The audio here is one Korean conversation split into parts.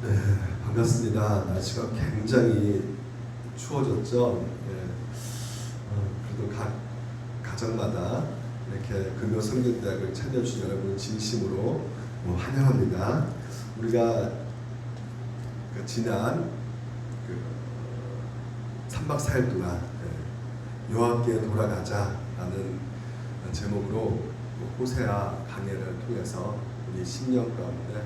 네, 반갑습니다. 날씨가 굉장히 추워졌죠. 네, 그래도 각 가정마다 이렇게 금요 성경대학을 찾아주신 여러분 진심으로 환영합니다. 우리가 지난 3박 4일 동안 여호와께 돌아가자라는 제목으로 호세아 강해를 통해서 우리 심령 가운데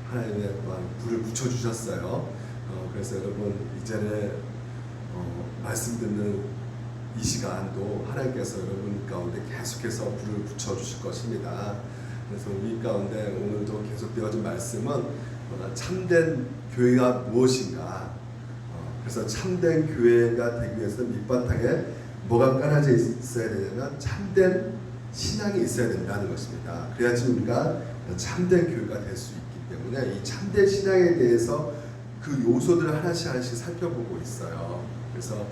하나님의 또한 불을 붙여주셨어요. 그래서 여러분 이제는 말씀 듣는 이 시간도 하나님께서 여러분 가운데 계속해서 불을 붙여주실 것입니다. 그래서 우리 가운데 오늘도 계속 되어진 말씀은 참된 교회가 무엇인가. 그래서 참된 교회가 되기 위해서 밑바탕에 뭐가 깔아져 있어야 되냐면 참된 신앙이 있어야 된다는 것입니다. 그래야지 우리가 참된 교회가 될 수 있기 때문에 이 참된 신앙에 대해서 그 요소들을 하나씩 살펴보고 있어요. 그래서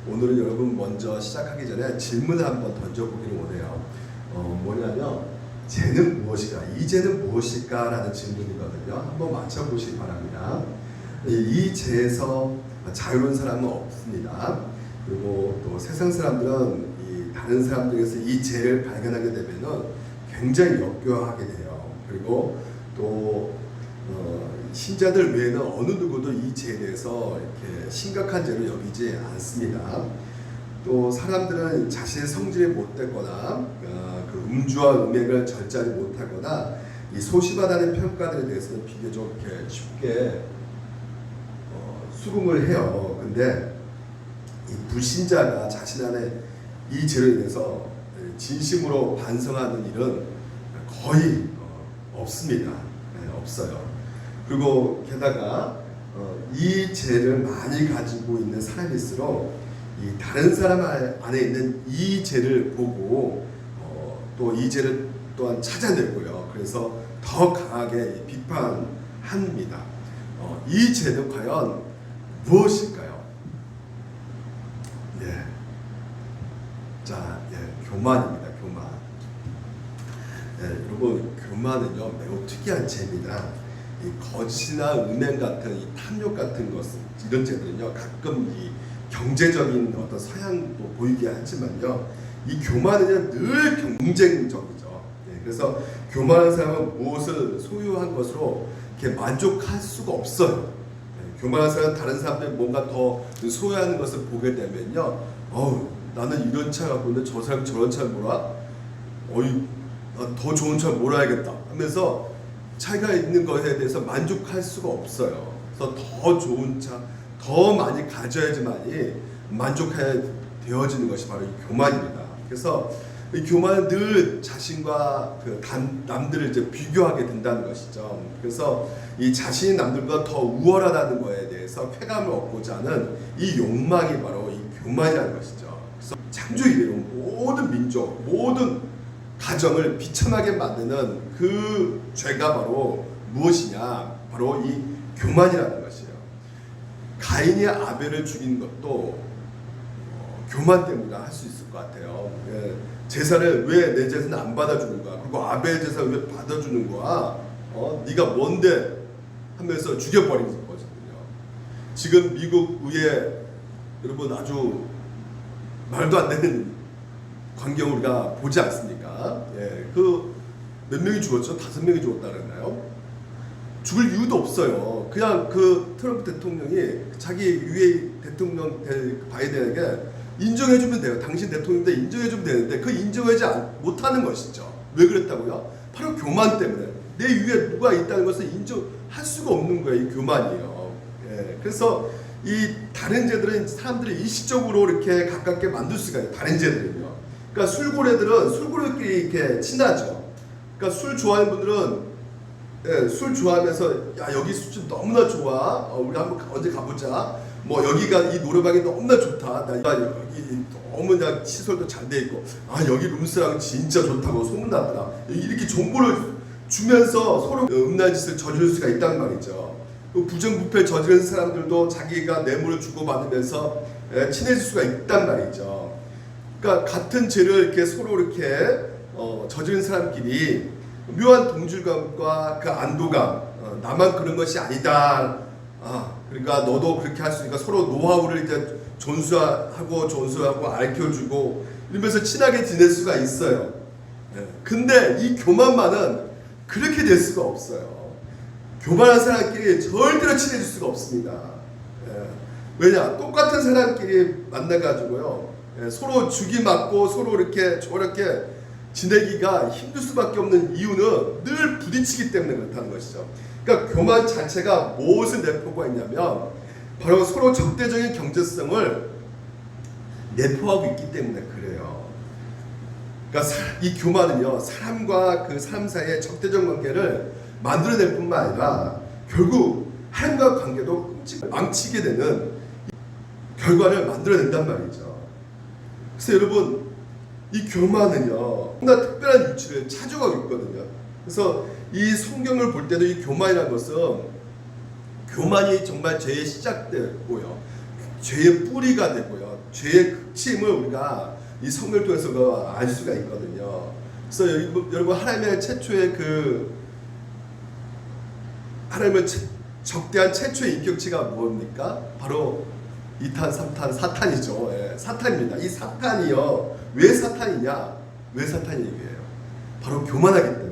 오늘은 여러분 먼저 시작하기 전에 질문을 한번 던져보기를 원해요. 뭐냐면 죄는 무엇일까? 이 죄는 무엇일까? 라는 질문이거든요. 한번 맞춰보시기 바랍니다. 이 죄에서 자유로운 사람은 없습니다. 그리고 또 세상 사람들은 다른 사람들에게서 이 죄를 발견하게 되면은 굉장히 역겨워하게 돼요. 그리고 또 신자들 외에는 어느 누구도 이 죄에 대해서 이렇게 심각한 죄로 여기지 않습니다. 또 사람들은 자신의 성질이 못됐거나 그 음주와 음행을 절제하지 못하거나 이 소심하다는 평가들에 대해서는 비교적 쉽게 수긍을 해요. 근데 이 불신자가 자신 안에 이 죄로 인해서 진심으로 반성하는 일은 거의 없습니다. 없어요. 그리고 게다가 이 죄를 많이 가지고 있는 사람일수록 이 다른 사람 안에 있는 이 죄를 보고 또 이 죄를 또한 찾아내고요. 그래서 더 강하게 비판합니다. 이 죄는 과연 무엇일까요? 교만입니다. 교만. 여러분, 교만은요 매우 특이한 죄입니다. 이 거짓이나 은행 같은 이 탐욕 같은 것은 이런 죄들은요 가끔 이 경제적인 어떤 서양도 보이게 하지만요 이 교만은요 늘 경쟁적이죠. 그래서 교만한 사람은 무엇을 소유한 것으로 이렇게 만족할 수가 없어요. 교만한 사람은 다른 사람들이 뭔가 더 소유하는 것을 보게 되면요, 나는 이런 차 갖고 있는데 저 사람 저런 차를 몰아? 난 더 좋은 차 몰아야겠다 하면서 차가 있는 것에 대해서 만족할 수가 없어요. 그래서 더 좋은 차, 더 많이 가져야지만이 만족해야 되어지는 것이 바로 이 교만입니다. 그래서 이 교만은 늘 자신과 남들을 이제 비교하게 된다는 것이죠. 그래서 이 자신이 남들보다 더 우월하다는 것에 대해서 쾌감을 얻고자 하는 이 욕망이 바로 이 교만이라는 것이죠. 그래서 창조의 이래로 모든 민족, 모든 가정을 비참하게 만드는 그 죄가 바로 무엇이냐? 바로 이 교만이라는 것이에요. 가인이 아벨을 죽인 것도 교만 때문에 할 수 있을 것 같아요. 제사를 왜 내 제사는 안 받아주는 거야? 그리고 아벨 제사를 왜 받아주는 거야? 네가 뭔데? 하면서 죽여버린 거거든요. 지금 미국 의회 여러분 아주 말도 안 되는 광경을 우리가 보지 않습니까? 몇 명이 죽었죠? 5명이 죽었다 그랬나요? 죽을 이유도 없어요. 그냥 그 트럼프 대통령이 자기 유해 대통령 바이든에게 인정해주면 돼요. 당신 대통령인데 인정해주면 되는데 그 인정하지 못하는 것이죠. 왜 그랬다고요? 바로 교만 때문에. 내 위에 누가 있다는 것을 인정할 수가 없는 거예요. 이 교만이요. 그래서 이 다른 죄들은 사람들이 일시적으로 이렇게 가깝게 만들 수가 있어요. 다른 죄들은요. 그러니까 술고래끼리 이렇게 친하죠. 그러니까 술 좋아하는 분들은 술 좋아하면서 야 여기 술집 너무나 좋아. 우리 한번 언제 가보자. 뭐 여기가 이 노래방이 너무나 좋다. 나 여기 너무나 시설도 잘 돼 있고 여기 룸스랑 진짜 좋다고 소문났더라. 이렇게 정보를 주면서 서로 음란 짓을 저지를 수가 있단 말이죠. 부정부패 저지른 사람들도 자기가 뇌물을 주고받으면서 친해질 수가 있단 말이죠. 그러니까 같은 죄를 이렇게 서로 이렇게 저지른 사람끼리 묘한 동질감과 그 안도감, 나만 그런 것이 아니다 그러니까 너도 그렇게 할 수 있으니까 서로 노하우를 이제 존수하고 알려주고 이러면서 친하게 지낼 수가 있어요. 근데 이 교만만은 그렇게 될 수가 없어요. 교만한 사람끼리 절대로 친해질 수가 없습니다. 왜냐? 똑같은 사람끼리 만나가지고요, 서로 죽이 맞고 서로 이렇게 저렇게 지내기가 힘들 수밖에 없는 이유는 늘 부딪히기 때문에 그렇다는 것이죠. 그러니까 교만 자체가 무엇을 내포하고 있냐면 바로 서로 적대적인 경제성을 내포하고 있기 때문에 그래요. 그러니까 이 교만은요, 사람과 그 사람 사이의 적대적 관계를 만들어낼 뿐만 아니라 결국 하나님과 관계도 망치게 되는 결과를 만들어낸단 말이죠. 그래서 여러분, 이 교만은요, 너무나 특별한 위치를 차지하고 있거든요. 그래서 이 성경을 볼 때도 이 교만이라는 것은, 교만이 정말 죄의 시작되고요, 죄의 뿌리가 되고요, 죄의 극침을 우리가 이 성경을 통해서 알 수가 있거든요. 그래서 여러분, 하나님의 최초의 하나님의 적대한 최초의 인격체가 뭡니까? 바로 2탄, 3탄, 사탄이죠. 사탄입니다. 이 사탄이요, 왜 사탄이냐? 왜 사탄이 얘기해요? 바로 교만하기 때문에.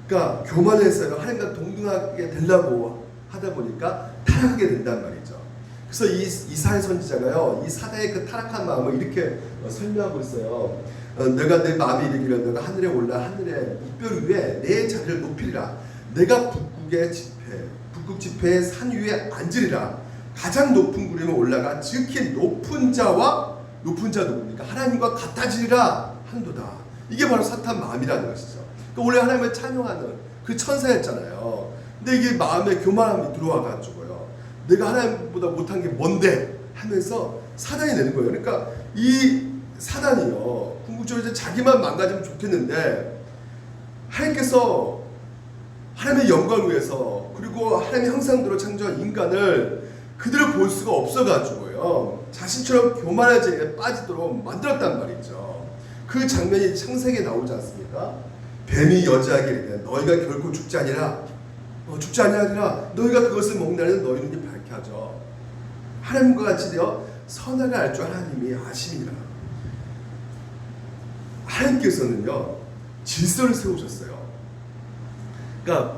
그러니까 교만해서 하나님과 동등하게 되려고 하다 보니까 타락하게 된단 말이죠. 그래서 이사야 선지자가요, 이 사단의 그 타락한 마음을 이렇게 설명하고 있어요. 내가 내 마음이 이르기를 내가 하늘에 올라 하늘의 이별 위에 내 자리를 높이리라. 내가 북극 지폐의 산 위에 앉으리라. 가장 높은 구름에 올라가 지극히 높은 자와, 높은 자 누굽니까? 하나님과 같아지리라 한도다. 이게 바로 사탄 마음이라는 것이죠. 그러니까 원래 하나님을 찬양하는 그 천사였잖아요. 근데 이게 마음에 교만함이 들어와가지고요, 내가 하나님보다 못한 게 뭔데 하면서 사단이 되는 거예요. 그러니까 이 사단이요, 궁극적으로 자기만 망가지면 좋겠는데 하나님께서 하나님의 영광을 위해서, 그리고 하나님의 형상대로 창조한 인간을 그들을 볼 수가 없어가지고요, 자신처럼 교만한 죄에 빠지도록 만들었단 말이죠. 그 장면이 창세기에 나오지 않습니까? 뱀이 여자에게 이르되 너희가 결코 죽지 아니하리라. 너희가 그것을 먹나니 너희 눈이 밝게 하죠. 하나님과 같이 되어 선악을 알 줄 하나님이 아심이니라. 하나님께서는요, 질서를 세우셨어요. 그러니까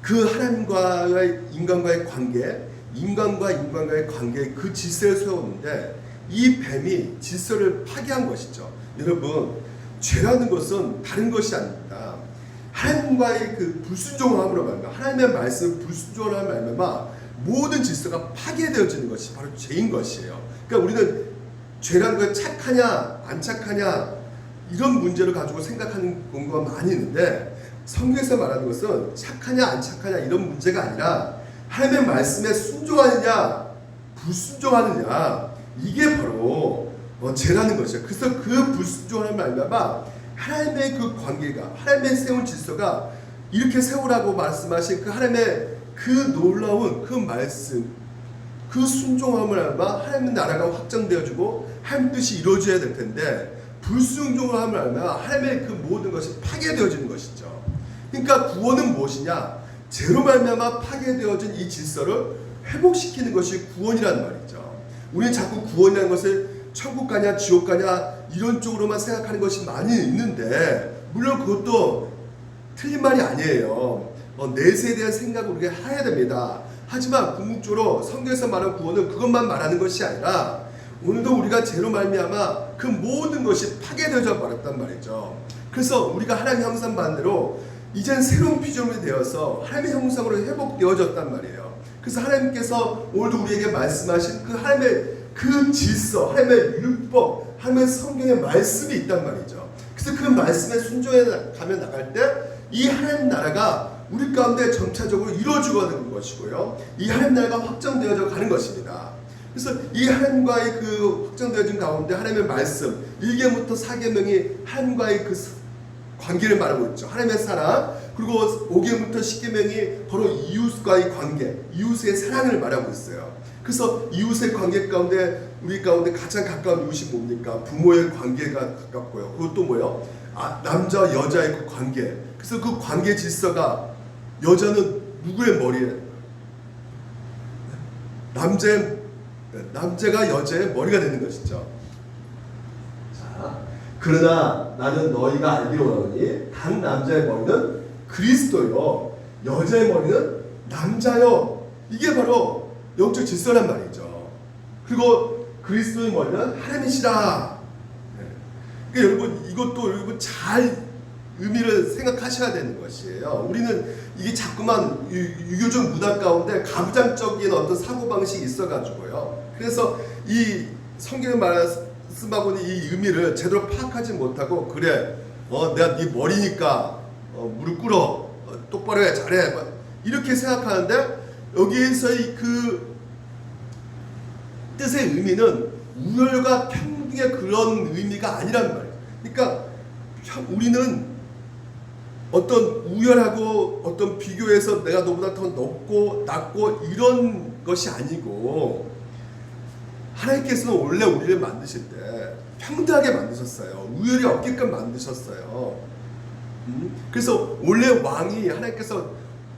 그 하나님과의 인간과의 관계, 인간과 인간과의 관계의 그 질서를 세웠는데 이 뱀이 질서를 파괴한 것이죠. 여러분, 죄라는 것은 다른 것이 아닙니다. 하나님과의 그 불순종함으로 말미암아, 하나님의 말씀을 불순종하는 말미암아 모든 질서가 파괴되어지는 것이 바로 죄인 것이에요. 그러니까 우리는 죄라는 걸 착하냐 안 착하냐 이런 문제를 가지고 생각하는 경우가 많이 있는데, 성경에서 말하는 것은 착하냐 안 착하냐 이런 문제가 아니라 하나님의 말씀에 순종하느냐 불순종하느냐, 이게 바로 죄라는 것이에요. 그래서 그 불순종하는 말미암아 하나님의 그 관계가, 하나님의 세운 질서가 이렇게 세우라고 말씀하신 그 하나님의 그 놀라운 그 말씀, 그 순종함을 말미암아 하나님의 나라가 확정되어지고 하나님 뜻이 이루어져야 될 텐데, 불순종을 함을 알면 하나님의 그 모든 것이 파괴되어지는 것이죠. 그러니까 구원은 무엇이냐? 죄로 말미암아 파괴되어진 이 질서를 회복시키는 것이 구원이라는 말이죠. 우리는 자꾸 구원이라는 것을 천국 가냐 지옥 가냐 이런 쪽으로만 생각하는 것이 많이 있는데, 물론 그것도 틀린 말이 아니에요. 내세에 대한 생각을 우리가 해야 됩니다. 하지만 궁극적으로 성경에서 말하는 구원은 그것만 말하는 것이 아니라 오늘도 우리가 죄로 말미암아 그 모든 것이 파괴되어져 버렸단 말이죠. 그래서 우리가 하나님의 형상 반대로 이젠 새로운 피조물이 되어서 하나님의 형상으로 회복되어졌단 말이에요. 그래서 하나님께서 오늘도 우리에게 말씀하신 그 하나님의 그 질서, 하나님의 율법, 하나님의 성경의 말씀이 있단 말이죠. 그래서 그 말씀에 순종해 가면 나갈 때 이 하나님 나라가 우리 가운데 점차적으로 이루어지고 가는 것이고요, 이 하나님 나라가 확정되어져 가는 것입니다. 그래서 이 하나님과의 그 확정되어진 가운데 하나님의 말씀 1계명부터 4계명이 하나님과의 그 관계를 말하고 있죠. 하나님의 사랑, 그리고 5계명부터 10계명이 바로 이웃과의 관계, 이웃의 사랑을 말하고 있어요. 그래서 이웃의 관계 가운데 우리 가운데 가장 가까운 이웃이 뭡니까? 부모의 관계가 가깝고요. 그것도 뭐예요? 남자 여자의 그 관계. 그래서 그 관계 질서가, 여자는 누구의 머리에? 남자가 여자의 머리가 되는 것이죠. 자, 그러나 나는 너희가 알기로 원하노니 각 남자의 머리는 그리스도요 여자의 머리는 남자요. 이게 바로 영적 질서란 말이죠. 그리고 그리스도의 머리는 하나님이시라. 그러니까 여러분 이것도 여러분 잘 의미를 생각하셔야 되는 것이에요. 우리는 이게 자꾸만 유교적 문화 가운데 가부장적인 어떤 사고방식이 있어가지고요. 그래서 이 성경에 말씀하고는 이 의미를 제대로 파악하지 못하고 그래 내가 네 머리니까 무릎 꿇어 똑바로 해 잘해 이렇게 생각하는데 여기에서의 그 뜻의 의미는 우열과 평등의 그런 의미가 아니란 말이에요. 그러니까 우리는 어떤 우열하고 어떤 비교해서 내가 너보다 더 높고 낮고 이런 것이 아니고 하나님께서는 원래 우리를 만드실 때 평등하게 만드셨어요. 우열이 없게끔 만드셨어요. 그래서 원래 왕이 하나님께서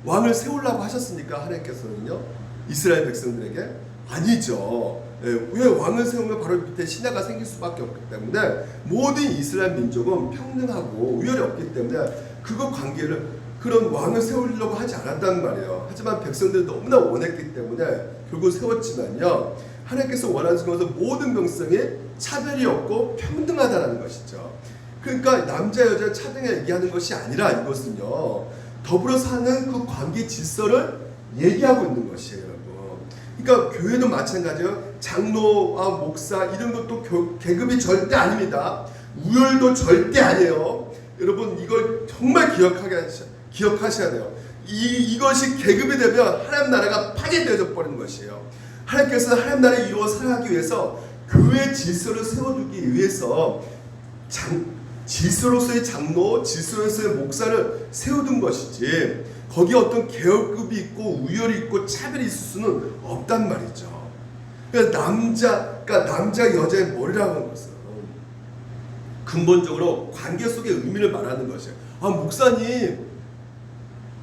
왕을 세우려고 하셨으니까 하나님께서는요 이스라엘 백성들에게 아니죠. 왜 왕을 세우면 바로 밑에 신하가 생길 수밖에 없기 때문에 모든 이스라엘 민족은 평등하고 우열이 없기 때문에 그거 관계를 그런 왕을 세우려고 하지 않았단 말이에요. 하지만 백성들이 너무나 원했기 때문에 결국 세웠지만요 하나님께서 원하시는 것은 모든 백성이 차별이 없고 평등하다는 것이죠. 그러니까 남자 여자 차등에 얘기하는 것이 아니라 이것은요 더불어 사는 그 관계 질서를 얘기하고 있는 것이에요, 여러분. 그러니까 교회도 마찬가지예요. 장로와 목사 이런 것도 계급이 절대 아닙니다. 우열도 절대 아니에요. 여러분 이걸 정말 기억하셔야 돼요. 이것이 계급이 되면 하나님 나라가 파괴되어 버리는 것이에요. 하나님께서는 하나님 나라를 이루어 살아가기 위해서 교회 질서를 세워두기 위해서 질서로서의 장로, 질서로서의 목사를 세워둔 것이지 거기에 어떤 계급이 있고 우열이 있고 차별이 있을 수는 없단 말이죠. 그러니까 남자 여자의 머리라고 하는 것은 근본적으로 관계 속의 의미를 말하는 것이에요. 목사님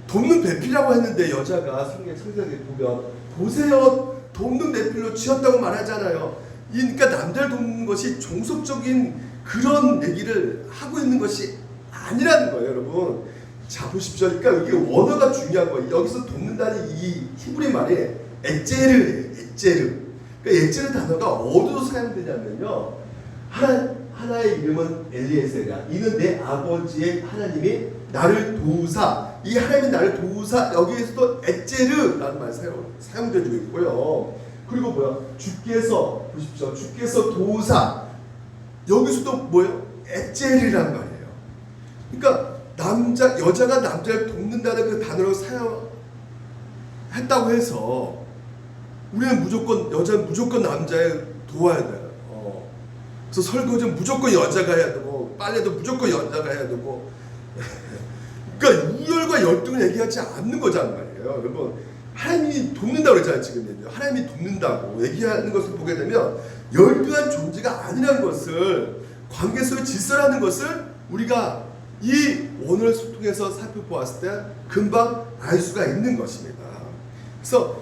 돕는 배필이라고 했는데 여자가 성경에 보면 보세요 돕는 배필로 지었다고 말하잖아요. 그러니까 남자를 돕는 것이 종속적인 그런 얘기를 하고 있는 것이 아니라는 거예요, 여러분. 자 보십시오. 그러니까 이게 원어가 중요한 거예요. 여기서 돕는다는 이 히브리 말이 에제르. 그러니까 에제르 단어가 어디서 사용되냐면요. 하나의 이름은 엘리에셀이야. 이는 내 아버지의 하나님이 나를 도우사. 이 하나님이 나를 도우사. 여기에서도 에제르라는 말이 사용되고 있고요. 그리고 뭐야? 주께서 보십시오. 주께서 도우사. 여기서도 뭐예요? 에제르란 말이에요. 그러니까 여자가 남자를 돕는다는 그 단어를 사용했다고 해서 우리는 여자는 무조건 남자를 도와야 돼요. 그래서 설거지는 무조건 여자가 해야 되고 빨래도 무조건 여자가 해야 되고 그러니까 우열과 열등을 얘기하지 않는 거란 말이에요. 여러분 하나님이 돕는다고 그랬잖아요. 지금 하나님이 돕는다고 얘기하는 것을 보게 되면 열등한 존재가 아니라는 것을 관계 속의 질서라는 것을 우리가 이 원어를 통해서 살펴보았을 때 금방 알 수가 있는 것입니다. 그래서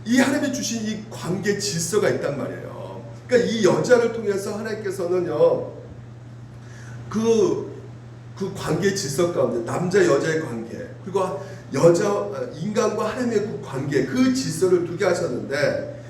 이 하나님이 주신 이 관계 질서가 있단 말이에요. 그러니까 이 여자를 통해서 하나님께서는요 그 관계 질서 가운데 남자 여자의 관계 그리고 인간과 하나님의 그 관계 그 질서를 두게 하셨는데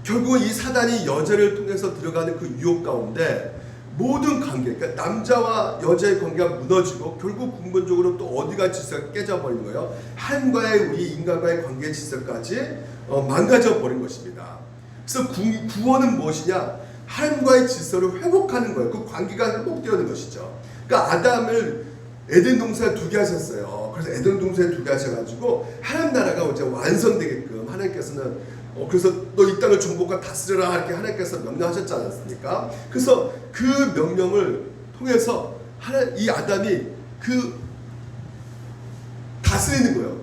결국 이 사단이 여자를 통해서 들어가는 그 유혹 가운데 모든 관계 그러니까 남자와 여자의 관계가 무너지고 결국 근본적으로 또 어디가 질서가 깨져버린 거예요. 하나님과의 우리 인간과의 관계 질서까지 망가져 버린 것입니다. 그래서 구원은 무엇이냐? 하나님과의 질서를 회복하는 거예요. 그 관계가 회복되는 것이죠. 그러니까 아담을 에덴 동산에 두게 하셨어요. 그래서 에덴 동산에 두게 하셔가지고 하나님 나라가 이제 완성되게끔 하나님께서는 그래서 너 이 땅을 정복과 다스려라 이렇게 하나님께서 명령하셨지 않았습니까? 그래서 그 명령을 통해서 이 아담이 그 다스리는 거예요.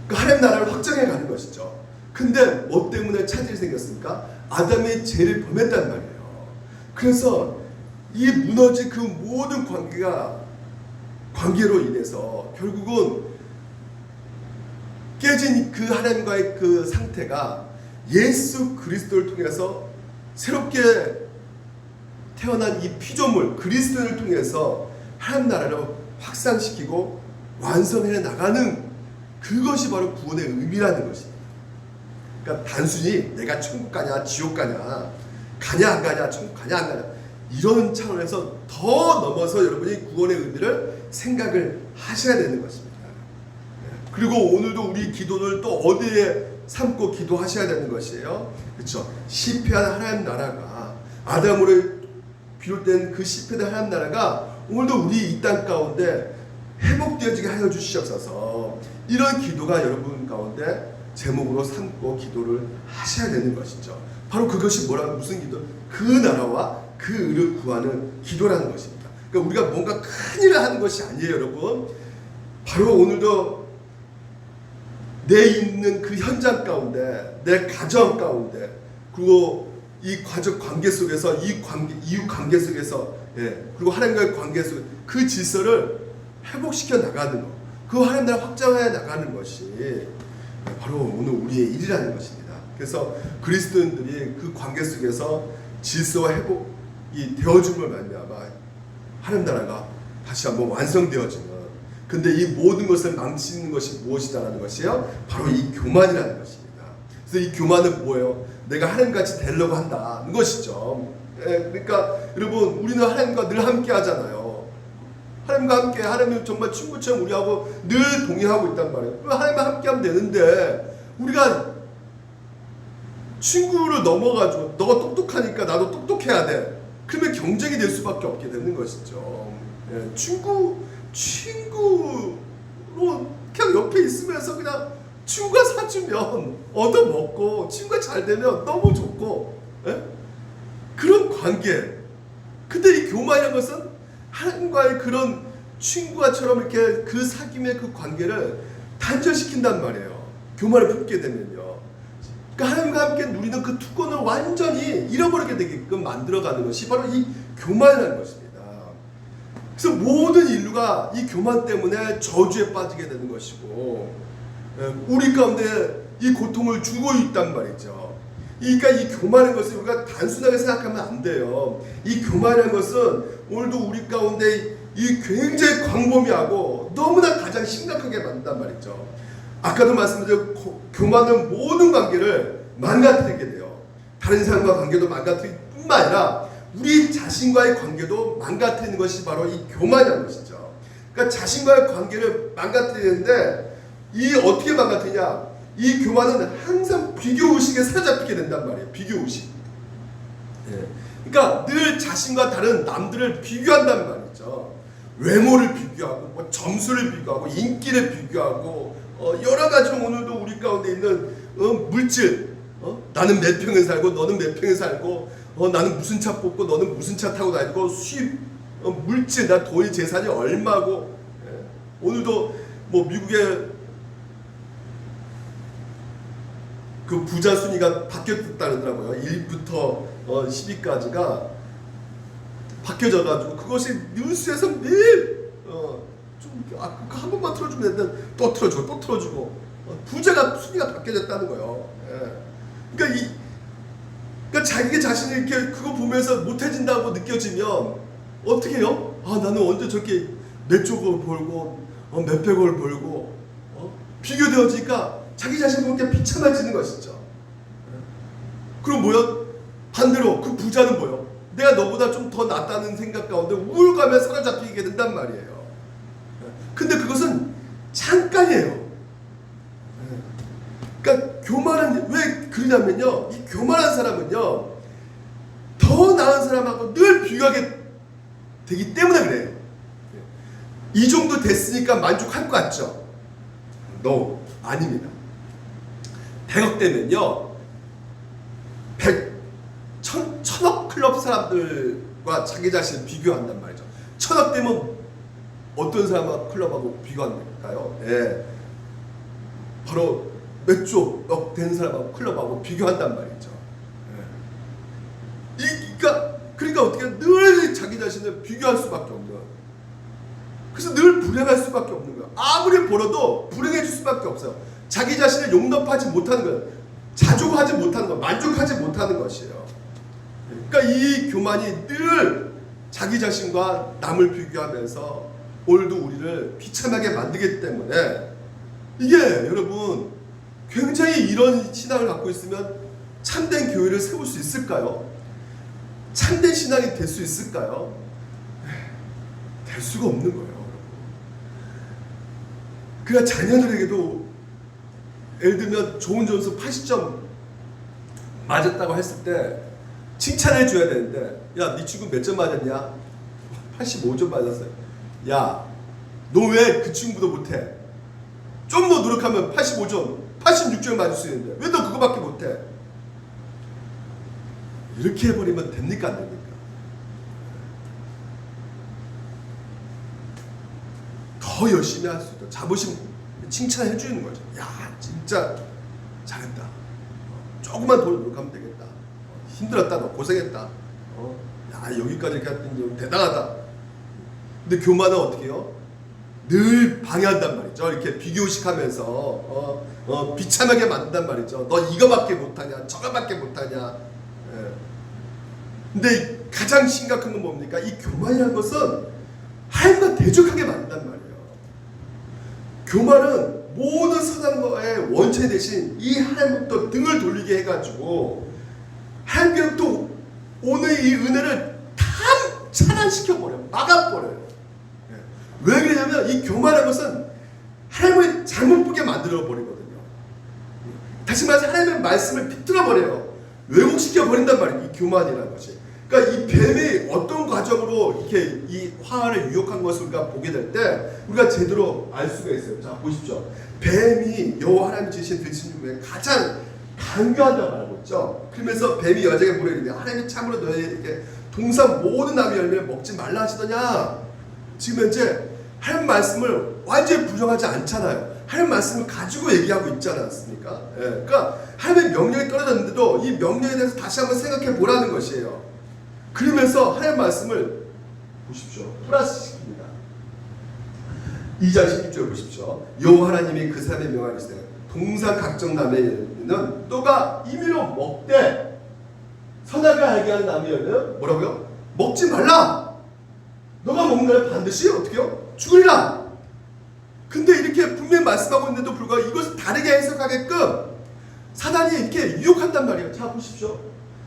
그 하나님 나라를 확장해 가는 것이죠. 근데 뭐 때문에 차질이 생겼습니까? 아담이 죄를 범했단 말이에요. 그래서 이 무너진 그 모든 관계로 인해서 결국은 깨진 그 하나님과의 그 상태가 예수 그리스도를 통해서 새롭게 태어난 이 피조물 그리스도를 통해서 하나님 나라를 확산시키고 완성해 나가는 그것이 바로 구원의 의미라는 것입니다. 그러니까 단순히 내가 천국 가냐 지옥 가냐 가냐 안 가냐 천국 가냐 안 가냐 이런 차원에서 더 넘어서 여러분이 구원의 의미를 생각을 하셔야 되는 것입니다. 그리고 오늘도 우리 기도를 또 어디에 삼고 기도하셔야 되는 것이에요. 그렇죠? 실패한 하나님 나라가 아담으로 비롯된 그 실패된 하나님 나라가 오늘도 우리 이 땅 가운데 회복되어지게 하여 주시옵소서. 이런 기도가 여러분 가운데 제목으로 삼고 기도를 하셔야 되는 것이죠. 바로 그것이 뭐라고 무슨 기도? 그 나라와 그 의를 구하는 기도라는 것입니다. 그러니까 우리가 뭔가 큰일을 하는 것이 아니에요, 여러분. 바로 오늘도 내 있는 그 현장 가운데, 내 가정 가운데, 그리고 이 가족 관계 속에서, 이웃 관계 속에서, 그리고 하나님과의 관계 속에 그 질서를 회복시켜 나가는 것, 그 하나님 나라 확장해 나가는 것이 바로 오늘 우리의 일이라는 것입니다. 그래서 그리스도인들이 그 관계 속에서 질서와 회복이 되어줌을 말미암아 하나님 나라가 다시 한번 완성되어지는. 근데 이 모든 것을 망치는 것이 무엇이다라는 것이요? 바로 이 교만이라는 것입니다. 그래서 이 교만은 뭐예요? 내가 하나님같이 되려고 한다는 것이죠. 그러니까 여러분 우리는 하나님과 늘 함께 하잖아요. 하나님과 함께, 하나님은 정말 친구처럼 우리하고 늘 동행하고 있단 말이에요. 하나님과 함께 하면 되는데 우리가 친구를 넘어가지고 너가 똑똑하니까 나도 똑똑해야 돼. 그러면 경쟁이 될 수밖에 없게 되는 것이죠. 친구로 그냥 옆에 있으면서 그냥 친구가 사주면 얻어먹고 친구가 잘 되면 너무 좋고 그런 관계. 근데 이 교만이라는 것은 하나님과의 그런 친구와처럼 이렇게 그 사귐의 그 관계를 단절시킨단 말이에요. 교만을 품게 되면요. 그러니까 하나님과 함께 누리는 그 특권을 완전히 잃어버리게 되게끔 만들어가는 것이 바로 이 교만이라는 것입니다. 그래서 모든 인류가 이 교만 때문에 저주에 빠지게 되는 것이고 우리 가운데 이 고통을 주고 있단 말이죠. 그러니까 이 교만한 것을 우리가 단순하게 생각하면 안 돼요. 이 교만한 것은 오늘도 우리 가운데 이 굉장히 광범위하고 너무나 가장 심각하게 만든단 말이죠. 아까도 말씀드린 교만은 모든 관계를 망가뜨리게 돼요. 다른 사람과 관계도 망가뜨릴 뿐만 아니라 우리 자신과의 관계도 망가뜨리는 것이 바로 이 교만이라는 것이죠. 그러니까 자신과의 관계를 망가뜨리는데 이 어떻게 망가뜨리냐? 이 교만은 항상 비교의식에 사로잡히게 된단 말이에요. 비교의식. 그러니까 늘 자신과 다른 남들을 비교한단 말이죠. 외모를 비교하고 뭐 점수를 비교하고 인기를 비교하고 여러 가지 오늘도 우리 가운데 있는 물질 나는 몇 평에 살고 너는 몇 평에 살고 나는 무슨 차 뽑고 너는 무슨 차 타고 다니고 수입 물질 나 돈이 재산이 얼마고 오늘도 뭐 미국의 그 부자 순위가 바뀌었다더라고요. 1위부터 10위까지가 바뀌어져가지고 그것이 뉴스에서 매일 한 번만 틀어주면 되는데 또 틀어주고 또 틀어주고 부자가 순위가 바뀌어졌다는 거예요. 그러니까 그러니까 자기 자신이 이렇게 그거 보면서 못해진다고 느껴지면 어떻게 해요? 아 나는 언제 저렇게 몇조를 벌고 몇백을 벌고 비교되어지니까 자기 자신 보니까 비참해지는 것이죠. 그럼 뭐요? 반대로 그 부자는 뭐요? 내가 너보다 좀 더 낫다는 생각 가운데 우울감에 사로잡히게 된단 말이에요. 근데 그것은 잠깐이에요. 그러니까 교만한 왜 그러냐면요. 이 교만한 사람은요. 더 나은 사람하고 늘 비교하게 되기 때문에 그래요. 이 정도 됐으니까 만족할 것 같죠? No, 아닙니다. 100억 되면요. 1000억 클럽 사람들과 자기 자신을 비교한단 말이죠. 1000억 되면 어떤 사람과 클럽하고 비교할까요? 바로 몇 조억 된 사람하고 클럽하고 비교한단 말이죠. 그러니까 어떻게 늘 자기 자신을 비교할 수밖에 없는 거예요. 그래서 늘 불행할 수밖에 없는 거예요. 아무리 벌어도 불행해질 수밖에 없어요. 자기 자신을 용납하지 못하는 것, 자족하지 못하는 것, 만족하지 못하는 것이에요. 그러니까 이 교만이 늘 자기 자신과 남을 비교하면서 오늘도 우리를 비참하게 만들기 때문에 이게 여러분 굉장히 이런 신앙을 갖고 있으면 참된 교회를 세울 수 있을까요? 참된 신앙이 될 수 있을까요? 될 수가 없는 거예요. 그러니까 자녀들에게도 예를 들면 좋은 점수 80점 맞았다고 했을 때 칭찬해 줘야 되는데, 야, 네 친구 몇 점 맞았냐? 85점 맞았어요. 야, 너 왜 그 친구보다 못해? 좀 더 노력하면 85점, 86점 맞을 수 있는데 왜 너 그거밖에 못해? 이렇게 해버리면 됩니까, 안 됩니까? 더 열심히 할 수 있다. 자부심, 칭찬해 주는 거죠. 야, 진짜 잘했다. 조금만 더 노력하면 되겠다. 힘들었다, 너 고생했다. 야, 여기까지 이렇게 했더니 대단하다. 근데 교만은 어떻게 해요? 늘 방해한단 말이죠. 이렇게 비교식하면서 비참하게 만든단 말이죠. 너 이거밖에 못하냐, 저거밖에 못하냐. 예. 근데 가장 심각한 건 뭡니까? 이 교만이라는 것은 하나님과 대적하게 만든단 말이에요. 교만은 모든 사단과의 원체 대신 이 하나님부터 등을 돌리게 해가지고 하나님께로부터 오늘 이 은혜를 다 차단시켜버려요. 막아버려요. 왜 그러냐면 이 교만한 것은 하나님을 잘못 보게 만들어버리거든요. 다시 말해서 하나님의 말씀을 비틀어버려요. 왜곡시켜버린단 말이에요. 이 교만이라는 것이. 그러니까 이 뱀이 어떤 과정으로 이렇게 이 화를 유혹한 것을 우리가 보게 될 때 우리가 제대로 알 수가 있어요. 자, 보십시오. 뱀이 여호와 하나님 지으신 들신 중에 가장 강교하다고 말하고 있죠. 그러면서 뱀이 여자에게 뭐라 그러냐? 하나님이 참으로 너에게 동산 모든 나무 열매를 먹지 말라 하시더냐? 지금 현재 하나님 말씀을 완전히 부정하지 않잖아요. 하나님 말씀을 가지고 얘기하고 있지 않았습니까? 예, 그러니까 하나님의 명령이 떨어졌는데도 이 명령에 대해서 다시 한번 생각해 보라는 것이에요. 그러면서 하나님 말씀을 보십시오. 플러스 시킵니다. 2장 16절 보십시오. 여호와 하나님이 그 사람의 명하시되 동산 각종 나무에는 너가 임의로 먹되 선악을 알게 하는 나무에는 뭐라고요? 먹지 말라. 너가 먹는 날 반드시 어떻게요? 죽으리라. 근데 이렇게 분명히 말씀하고 있는데도 불구하고 이것을 다르게 해석하게끔 사단이 이렇게 유혹한단 말이에요. 자, 보십시오.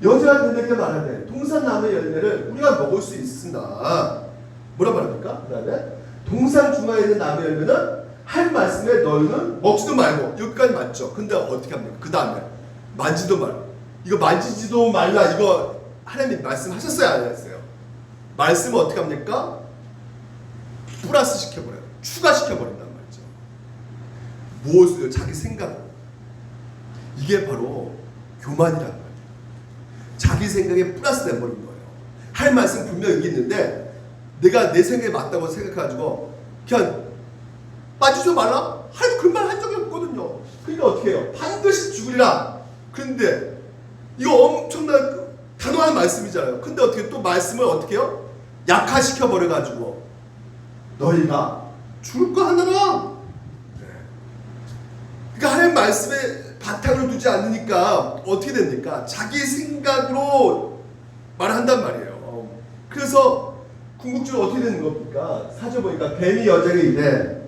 여자가 그들에게 말하되 동산나무의 열매를 우리가 먹을 수 있으나 뭐라 말합니까? 그 다음에 동산 중앙에 있는 나무의 열매는 할 말씀에 너희는 먹지도 말고. 여기까지 맞죠? 근데 어떻게 합니까? 그 다음에 만지도 말고. 이거 만지지도 말라. 이거 하나님이 말씀하셨어요? 안 하셨어요? 말씀은 어떻게 합니까? 플러스 시켜버려요. 추가시켜버린단 말이죠. 무엇을? 자기 생각. 이게 바로 교만이란 말이에요. 자기 생각에 플러스 내버린 거예요. 할 말씀 분명히 여기 있는데 내가 내 생각에 맞다고 생각해가지고 그냥 빠지지 말라? 그 말 한 적이 없거든요. 그러니까 어떻게 해요? 반드시 죽으리라. 그런데 이거 엄청난 단호한 말씀이잖아요. 근데 어떻게 또 말씀을 어떻게 해요? 약화시켜 버려가지고 너희가 죽을 거 하느라. 그러니까 하나님 말씀에 바탕을 두지 않으니까 어떻게 됩니까? 자기 생각으로 말한단 말이에요. 그래서 궁극적으로 어떻게 되는 겁니까? 사절 보니까 뱀이 여자에게 이래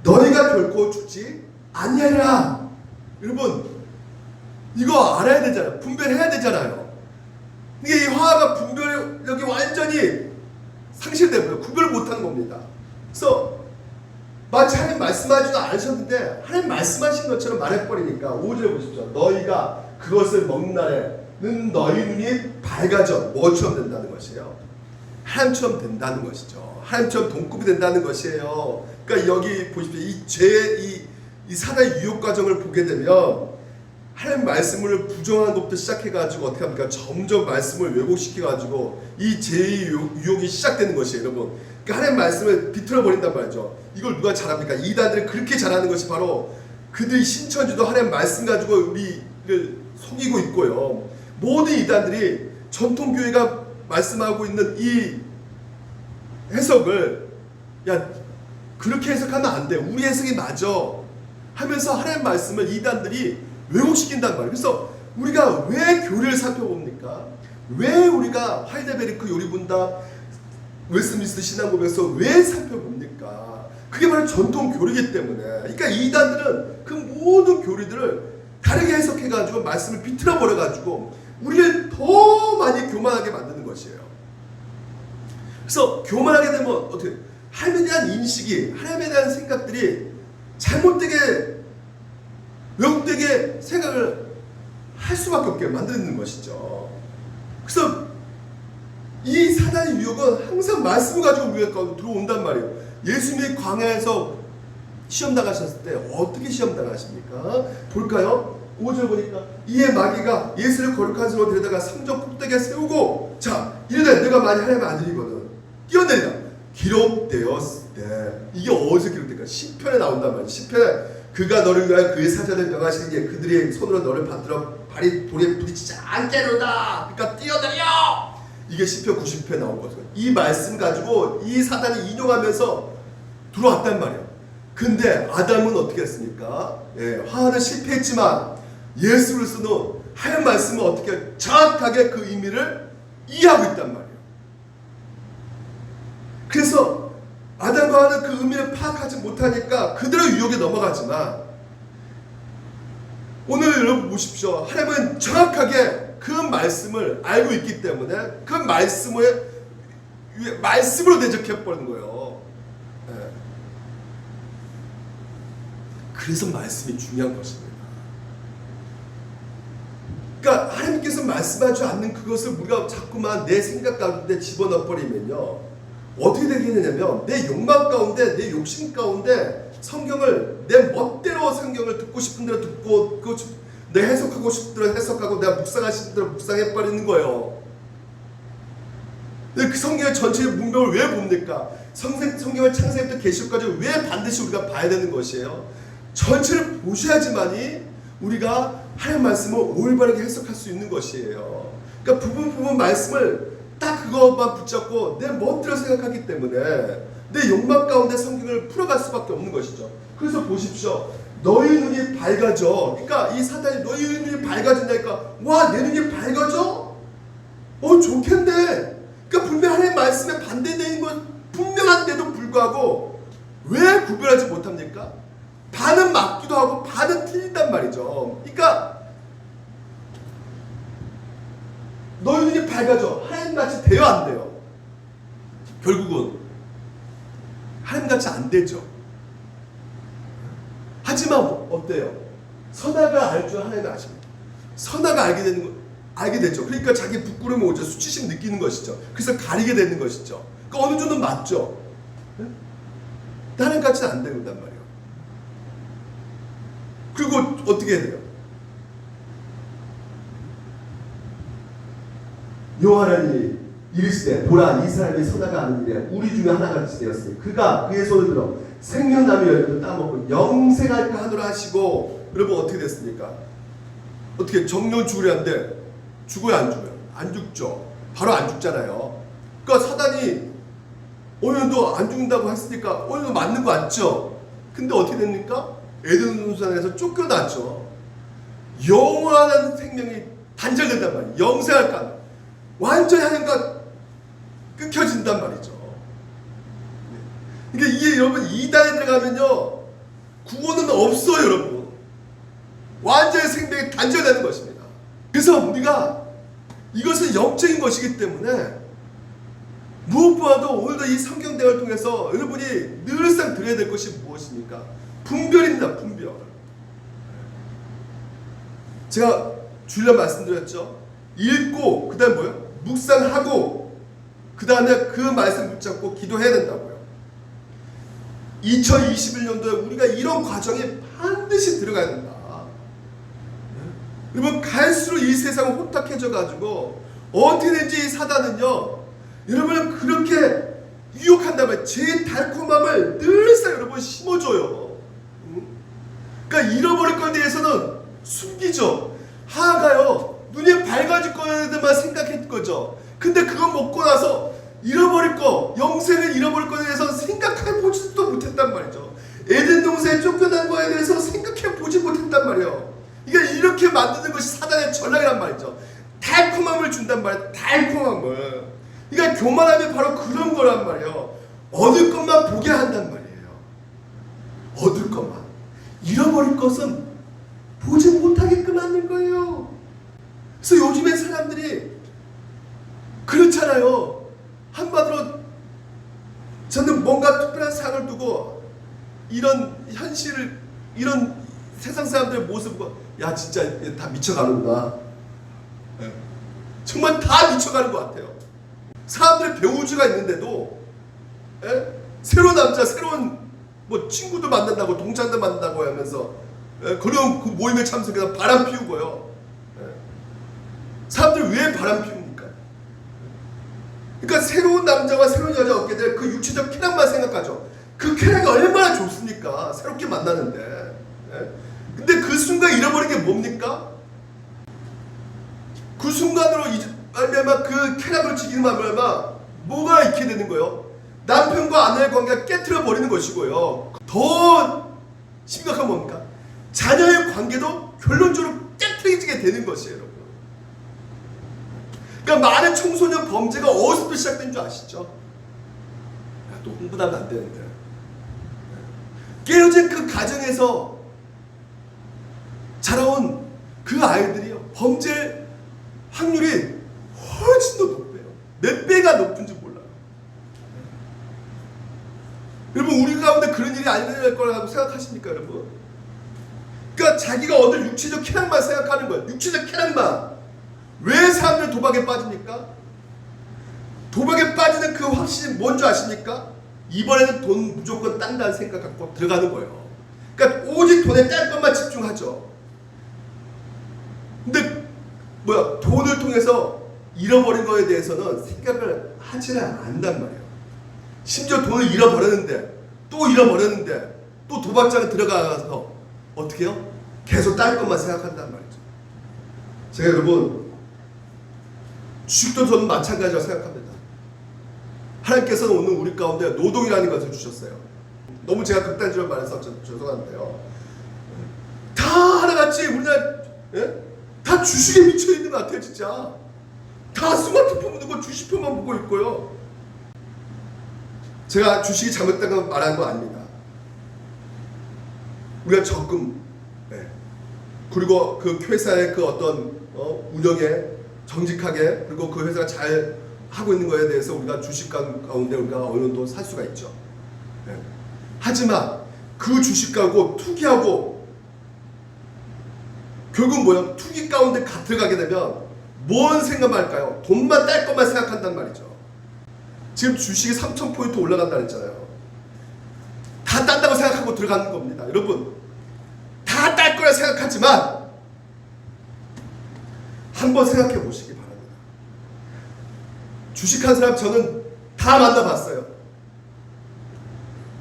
너희가 결코 죽지 아니하리라. 여러분 이거 알아야 되잖아요. 분별해야 되잖아요. 이게 이 화가 분별력이 완전히 상실되고요. 구별을 못하는 겁니다. 그래서 마치 하나님 말씀하지도 않으셨는데 하나님 말씀하신 것처럼 말해버리니까 5절에 보십시오. 너희가 그것을 먹는 날에는 너희 눈이 밝아져 뭐처럼 된다는 것이에요? 하나님처럼 된다는 것이죠. 하나님처럼 동급이 된다는 것이에요. 그러니까 여기 보십시오. 이 죄의 이 사단의 유혹 과정을 보게 되면 하나님 말씀을 부정하는 것부터 시작해가지고 어떻게 합니까? 점점 말씀을 왜곡시켜가지고 이 죄의 유혹이 시작되는 것이에요, 여러분. 그러니까 하나님 말씀을 비틀어 버린단 말이죠. 이걸 누가 잘합니까? 이단들이 그렇게 잘하는 것이 바로 그들이 신천지도 하나님 말씀 가지고 우리를 속이고 있고요. 모든 이단들이 전통교회가 말씀하고 있는 이 해석을 야 그렇게 해석하면 안 돼. 우리 해석이 맞아. 하면서 하나님의 말씀을 이단들이 왜곡시킨단 말이에요. 그래서 우리가 왜 교리를 살펴봅니까? 왜 우리가 하이델베르크 요리분답, 웨스트민스터 신앙고백에서 왜 살펴봅니까? 그게 바로 전통 교리이기 때문에. 그러니까 이단들은 그 모든 교리들을 다르게 해석해가지고 말씀을 비틀어 버려가지고 우리를 더 많이 교만하게 만드는 것이에요. 그래서 교만하게 되면 어떻게? 하나님에 대한 인식이, 하나님에 대한 생각들이 잘못되게, 왜곡되게 생각을 할 수밖에 없게 만드는 것이죠. 그래서 이 사단의 유혹은 항상 말씀을 가지고 우리가 들어온단 말이에요. 예수님이 광야에서 시험 당하셨을 때 어떻게 시험 당하십니까? 볼까요? 5절 보니까 이에 마귀가 예수를 거룩한 성으로 데려다가 성전 꼭대기에 세우고 자 이르되 내가 만일 하나님의 아들이거든 뛰어내리라 기록되었을 때. 이게 어디서 기록될까? 시편에 나온단 말이에요. 시편에 그가 너를 위하여 그의 사자를 명하시기에 그들의 손으로 너를 받들어 발이 돌에 부딪히지 않게로다. 그러니까 뛰어내려. 이게 시편 90편에 나온 거죠. 이 말씀 가지고 이 사단이 인용하면서 들어왔단 말이에요. 근데 아담은 어떻게 했습니까? 화하는 실패했지만 예수 그리스도는 하나님 말씀을 어떻게 정확하게 그 의미를 이해하고 있단 말이에요. 그래서 아담과 하와는 그 의미를 파악하지 못하니까 그들의 유혹에 넘어가지만 오늘 여러분 보십시오. 하나님은 정확하게 그 말씀을 알고 있기 때문에 그 말씀으로 대적해버리는 거예요. 그래서 말씀이 중요한 것입니다. 그러니까 하나님께서 말씀하지 않는 그것을 우리가 자꾸만 내 생각 가운데 집어넣어버리면요. 어떻게 되겠느냐면 내 욕망 가운데 내 욕심 가운데 성경을 내 멋대로 성경을 듣고 싶은 대로 듣고 내가 해석하고 싶은 대로 해석하고 내가 묵상하고 싶은 대로 묵상해버리는 거예요. 그 성경의 전체의 문맥을 왜 봅니까? 성경을 창세기부터 계시록까지 왜 반드시 우리가 봐야 되는 것이에요? 전체를 보셔야지만이 우리가 하나님의 말씀을 올바르게 해석할 수 있는 것이에요. 그러니까 부분 말씀을 딱 그것만 붙잡고 내 멋대로 생각하기 때문에 내 욕망 가운데 성경을 풀어갈 수밖에 없는 것이죠. 그래서 보십시오. 너희 눈이 밝아져. 그러니까 이 사단이 너희 눈이 밝아진다니까 와 내 눈이 밝아져? 좋겠네. 그러니까 분명 하나님의 말씀에 반대되는 건 분명한데도 불구하고 왜 구별하지 못합니까? 반은 맞기도 하고 반은 틀린단 말이죠. 그러니까 너희 눈이 밝아져. 하나님같이 돼요 안 돼요? 결국은 하나님같이 안 되죠. 하지만 어때요? 선악을 알 줄 하나님은 아십니다. 선악을 알게 되죠. 그러니까 자기 부끄러움이 오죠. 수치심 느끼는 것이죠. 그래서 가리게 되는 것이죠. 그러니까 어느 정도 맞죠. 하나님같이는 안 된단 말이에요. 그리고 어떻게 해야 돼요? 여호와는 이르시되 보라 이 사람이 선악을 아는 일에 우리 중에 하나같이 되었으니 그가 그의 손을 들어 생명나무 열매를 따먹고 영생할까 하노라 하시고 여러분 어떻게 됐습니까? 어떻게 정령 죽으려는데 죽어요 안 죽어요? 안 죽죠. 바로 안 죽잖아요. 그러니까 사단이 오늘도 안 죽는다고 했으니까 오늘도 맞는 거 맞죠? 근데 어떻게 됩니까? 에덴 동산에서 쫓겨났죠. 영원한 생명이 단절된단 말이에요. 영생할까 완전히 하나님과 끊겨진단 말이죠. 그러니까 이게 여러분 이단에 들어가면요 구원은 없어요 여러분. 완전히 생명이 단절되는 것입니다. 그래서 우리가 이것은 영적인 것이기 때문에 무엇보다도 오늘도 이 성경 대화를 통해서 여러분이 늘상 드려야 될 것이 무엇입니까? 분별입니다. 분별. 제가 주일날 말씀드렸죠. 읽고 그 다음에 뭐예요? 묵상하고 그 다음에 그 말씀 붙잡고 기도해야 된다고요. 2021년도에 우리가 이런 과정에 반드시 들어가야 된다. 여러분 갈수록 이 세상은 혼탁해져 가지고 어떻게 된지 이 사단은요 여러분을 그렇게 유혹한다면 제 달콤함을 늘상 여러분 심어줘요. 그러니까 잃어버릴 것에 대해서는 숨기죠. 하하가요 눈이 밝아질 거에만 생각했던 거죠. 근데 그거 먹고 나서 잃어버릴 거, 영생을 잃어버릴 것에 대해서 생각해보지도 못했단 말이죠. 에덴 성경사에 쫓겨난 거에 대해서 생각해 보지 못했단 말이에요. 이게 이렇게 만드는 것이 사단의 전략이란 말이죠. 달콤함을 준단 말이에요. 달콤함을. 그러니까 교만함이 바로 그런 거란 말이에요. 얻을 것만 보게 한단 말이에요. 얻을 것만. 잃어버릴 것은 보지 못하게끔 하는 거예요. 그래서 요즘에 사람들이 그렇잖아요. 한마디로 저는 뭔가 특별한 상을 두고 이런 현실을, 이런 세상 사람들의 모습을, 야 진짜 다 미쳐가는구나. 네. 정말 다 미쳐가는 것 같아요. 사람들의 배우주가 있는데도 새로운 남자, 새로운 뭐 친구도 만난다고, 동창도 만난다고 하면서 그런 그 모임에 참석해서 바람 피우고요. 사람들이 왜 바람 피웁니까? 그러니까 새로운 남자와 새로운 여자 얻게 될 그 육체적 쾌락만 생각하죠. 그 쾌락이 얼마나 좋습니까? 새롭게 만나는데. 근데 그 순간 잃어버린 게 뭡니까? 그 순간으로 말미암아 그 쾌락을 즐기는 말미암아 뭐가 있게 되는 거예요? 남편과 아내의 관계가 깨트려 버리는 것이고요. 더 심각한 뭡니까? 자녀의 관계도 결론적으로 깨트려지게 되는 것이에요, 여러분. 그러니까 많은 청소년 범죄가 어디서부터 시작된 줄 아시죠? 야, 또 흥분하면 안 되는데. 깨어진 그 가정에서 자라온 그 아이들이요, 범죄 확률이 훨씬 더 높아요. 몇 배가 높은지 몰라요. 여러분, 우리 가운데 그런 일이 안 일어날 거라고 생각하십니까, 여러분? 그러니까 자기가 얻을 육체적 쾌락만 생각하는 거예요. 육체적 쾌락만. 왜 사람들이 도박에 빠집니까? 도박에 빠지는 그 확신이 뭔지 아십니까? 이번에는 돈 무조건 딴다는 생각 갖고 들어가는 거예요. 그러니까 오직 돈에 딴 것만 집중하죠. 근데 돈을 통해서 잃어버린 거에 대해서는 생각을 하지는 않는단 말이에요. 심지어 돈을 잃어버렸는데 또 도박장에 들어가서 어떻게 해요? 계속 딴 것만 생각한단 말이죠. 제가 여러분, 주식도 저는 마찬가지라고 생각합니다. 하나님께서는 오늘 우리 가운데 노동이라는 것을 주셨어요. 너무 제가 극단적으로 말해서 죄송한데요. 다 하나같이 우리나라 다 주식에 미쳐있는 것 같아요. 진짜 다 스마트폰 보고 주식표만 보고 있고요. 제가 주식이 잘못된 거 말하는 거 아닙니다. 우리가 적금, 그리고 그 회사의 그 어떤 운영에 정직하게, 그리고 그 회사가 잘 하고 있는 거에 대해서 우리가 주식 가운데 우리가 어느 정도 살 수가 있죠. 하지만 그 주식 가고 투기하고 결국 뭐야? 투기 가운데 들어가게 되면 뭔 생각만 할까요? 돈만 딸 것만 생각한단 말이죠. 지금 주식이 3,000포인트 올라간다 그랬잖아요. 다 딴다고 생각하고 들어가는 겁니다. 여러분, 다 딸 거라 생각하지만 한번 생각해 보시기 바랍니다. 주식한 사람 저는 다 만나봤어요.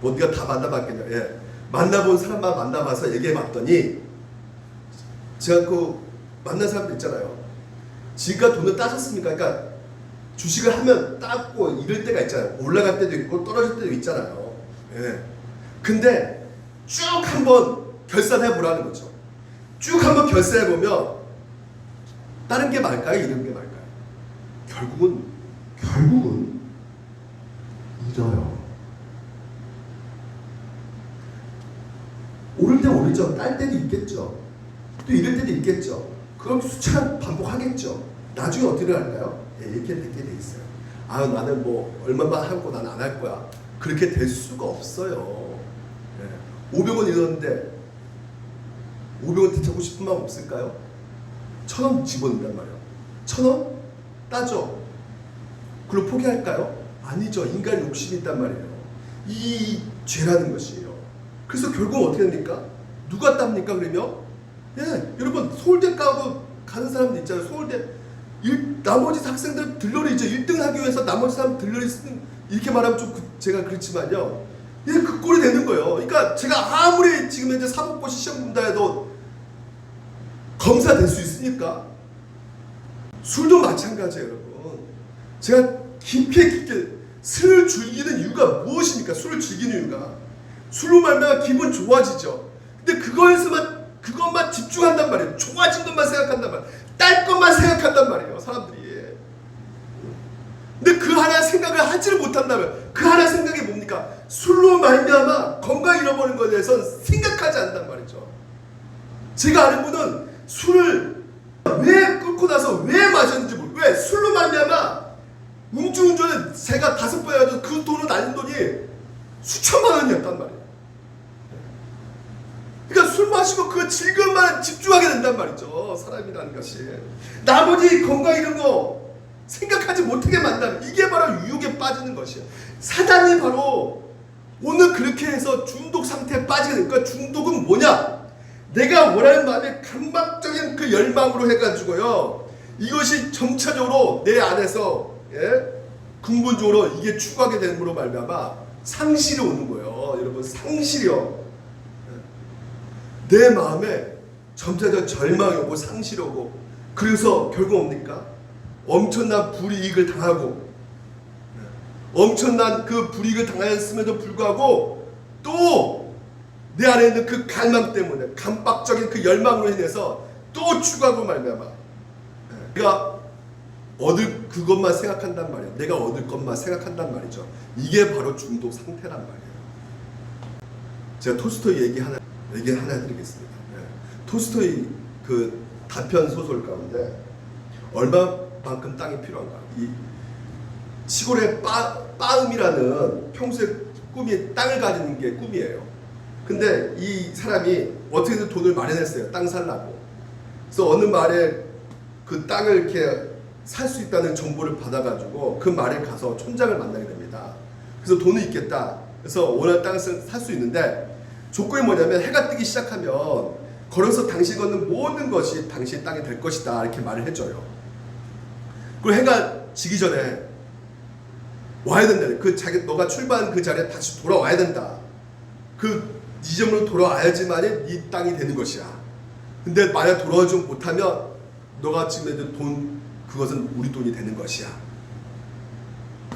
뭐 네가 다 만나봤겠냐? 만나본 사람만 만나봐서 얘기해봤더니 제가 그 만난 사람들 있잖아요. 지가 돈을 따졌습니까? 그러니까 주식을 하면 따고 이럴 때가 있잖아요. 올라갈 때도 있고 떨어질 때도 있잖아요. 근데 쭉 한번 결산해 보라는 거죠. 쭉 한번 결산해 보면 다른 게 말까요? 이런 게 말까요? 결국은 잃어요. 오를 때 오르죠. 딸 때도 있겠죠. 또 이럴 때도 있겠죠. 그럼 수차례 반복하겠죠. 나중에 어떻게 할까요? 이렇게 되게 돼 있어요. 나는 뭐 얼마만 하고 나는 안 할 거야. 그렇게 될 수가 없어요. 500원 잃었는데 500원 되찾고 싶은 마음 없을까요? 1,000원 집어넣는단 말이에요. 1,000원? 따죠. 그리고 포기할까요? 아니죠. 인간 욕심이 있단 말이에요. 이 죄라는 것이에요. 그래서 결국 어떻게 됩니까? 누가 땁니까? 그러면 여러분, 서울대 가고 가는 사람들 있잖아요. 서울대 나머지 학생들 들러리 있죠. 1등 하기 위해서 나머지 사람 들러리 쓰는, 이렇게 말하면 좀 제가 그렇지만요. 그 꼴이 되는 거예요. 그러니까 제가 아무리 지금 현재 사법고시 시험 본다 해도 검사 될 수 있으니까. 술도 마찬가지예요, 여러분. 제가 깊게 술을 즐기는 이유가 무엇입니까? 술을 즐기는 이유가 술로 말미암아 기분 좋아지죠. 근데 그것만 집중한단 말이에요. 좋아진 것만 생각한단 말이에요. 딸 것만 생각한단 말이에요, 사람들이. 근데 그 하나 생각을 하지를 못한다면 그 하나 생각이 뭡니까? 술로 말미암아 건강 잃어버린 것에 대해서 생각하지 않는단 말이죠. 제가 아는 분은 술을 왜 끊고 나서 왜 마셨는지 모르고, 왜? 술로 말미암아 음주운전을 제가 5번 해가지고 그 돈을 날린 돈이 수천만 원이었단 말이에요. 그러니까 술 마시고 그 즐거움만 집중하게 된단 말이죠, 사람이라는 것이. 나머지 건강 이런 거 생각하지 못하게 만든다면 이게 바로 유혹에 빠지는 것이에요. 사단이 바로 오늘 그렇게 해서 중독 상태에 빠지게 되니까, 중독은 뭐냐? 내가 원하는 마음의 강박적인 그 열망으로 해가지고요, 이것이 점차적으로 내 안에서 근본적으로 이게 추구하게 되므로 말미암아 상실이 오는 거예요. 여러분, 상실이요. 내 마음에 점차적으로 절망이 오고 상실이 오고, 그래서 결국 뭡니까? 엄청난 불이익을 당하고, 엄청난 그 불이익을 당하였음에도 불구하고 또 내 안에 있는 그 갈망 때문에, 강박적인 그 열망으로 인해서 또 추구하고 말미암아 내가 얻을 그것만 생각한단 말이에요. 내가 얻을 것만 생각한단 말이죠. 이게 바로 중독 상태란 말이에요. 제가 톨스토이 얘기 하나 드리겠습니다. 톨스토이 그 단편 소설 가운데 얼마만큼 땅이 필요한가, 이 시골의 빠음이라는 평소에 꿈이 땅을 가지는 게 꿈이에요. 근데 이 사람이 어떻게든 돈을 마련했어요, 땅 살라고. 그래서 어느 마을에 그 땅을 이렇게 살 수 있다는 정보를 받아가지고 그 마을에 가서 촌장을 만나게 됩니다. 그래서 돈이 있겠다, 그래서 원하는 땅을 살 수 있는데 조건이 뭐냐면, 해가 뜨기 시작하면 걸어서 당신이 걷는 모든 것이 당신의 땅이 될 것이다, 이렇게 말을 해줘요. 그리고 해가 지기 전에 와야 된다. 너가 출발한 그 자리에 다시 돌아와야 된다. 그 지점으로 돌아와야지만 이 땅이 되는 것이야. 근데 만약 돌아오지 못하면 너가 지금 내는 돈, 그것은 우리 돈이 되는 것이야.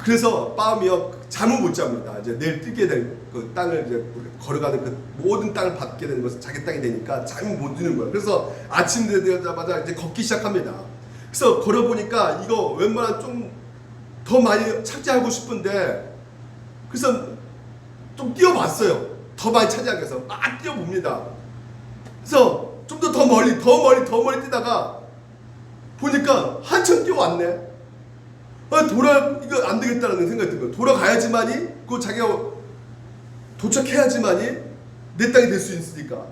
그래서 빠음이요, 잠을 못 잡니다. 이제 내일 뜨게 될 그 땅을 이제 걸어가는 그 모든 땅을 받게 되는 것은 자기 땅이 되니까 잠이 못 드는 거예요. 그래서 아침 되자마자 이제 걷기 시작합니다. 그래서 걸어보니까 이거 웬만한 좀 더 많이 차지하고 싶은데, 그래서 좀 뛰어봤어요. 더 많이 차지하기 위해서 막 뛰어봅니다. 그래서 좀 더 멀리 뛰다가 보니까 한참 뛰어왔네. 이거 안 되겠다라는 생각이 든 거예요. 돌아가야지만이, 그 자기가 도착해야지만이 내 땅이 될 수 있으니까.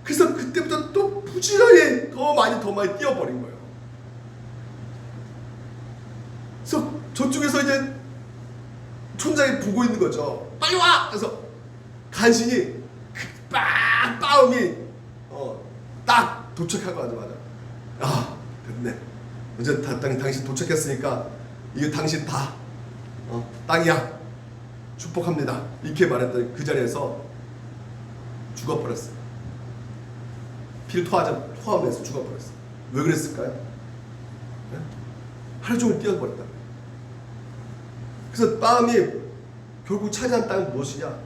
그래서 그때부터 또 부지런히 더 많이 뛰어버린 거예요. 그래서 저쪽에서 이제 촌장이 보고 있는 거죠. 빨리 와! 그래서 간신히 빠음이 딱 도착하고 하자마자, 됐네. 이제 당신 도착했으니까 이거 당신 다 땅이야. 축복합니다. 이렇게 말했더니 그 자리에서 죽어버렸어요. 피를 토하면서 죽어버렸어요. 왜 그랬을까요? 네? 하루 종일 뛰어버렸다. 그래서 빠음이 결국 차지한 땅은 무엇이냐?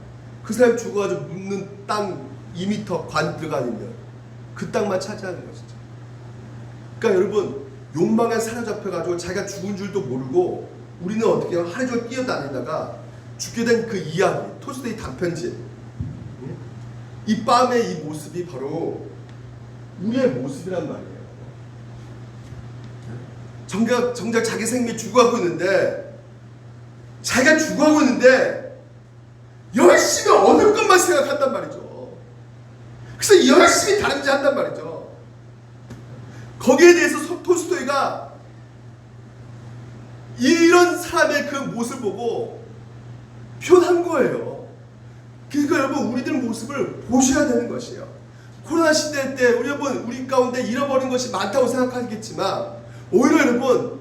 그 사람이 죽어가지고 묻는 땅 2m 관 들어가 있는 그 땅만 차지하는 것이죠. 그러니까 여러분, 욕망에 사로잡혀가지고 자기가 죽은 줄도 모르고 우리는 어떻게 하면 하루 종일 뛰어다니다가 죽게 된 그 이야기, 톨스토이 단편집, 이 빠음의 이 모습이 바로 우리의 모습이란 말이에요. 정작 자기 생명이 죽어가고 있는데, 자기가 죽어가고 있는데 열심히 얻을 것만 생각한단 말이죠. 그래서 열심히 다른 짓 한단 말이죠. 거기에 대해서 톨스토이가 이런 사람의 그 모습을 보고 표현한 거예요. 그러니까 여러분, 우리들 모습을 보셔야 되는 것이에요. 코로나 시대 때 우리 가운데 잃어버린 것이 많다고 생각하겠지만, 오히려 여러분,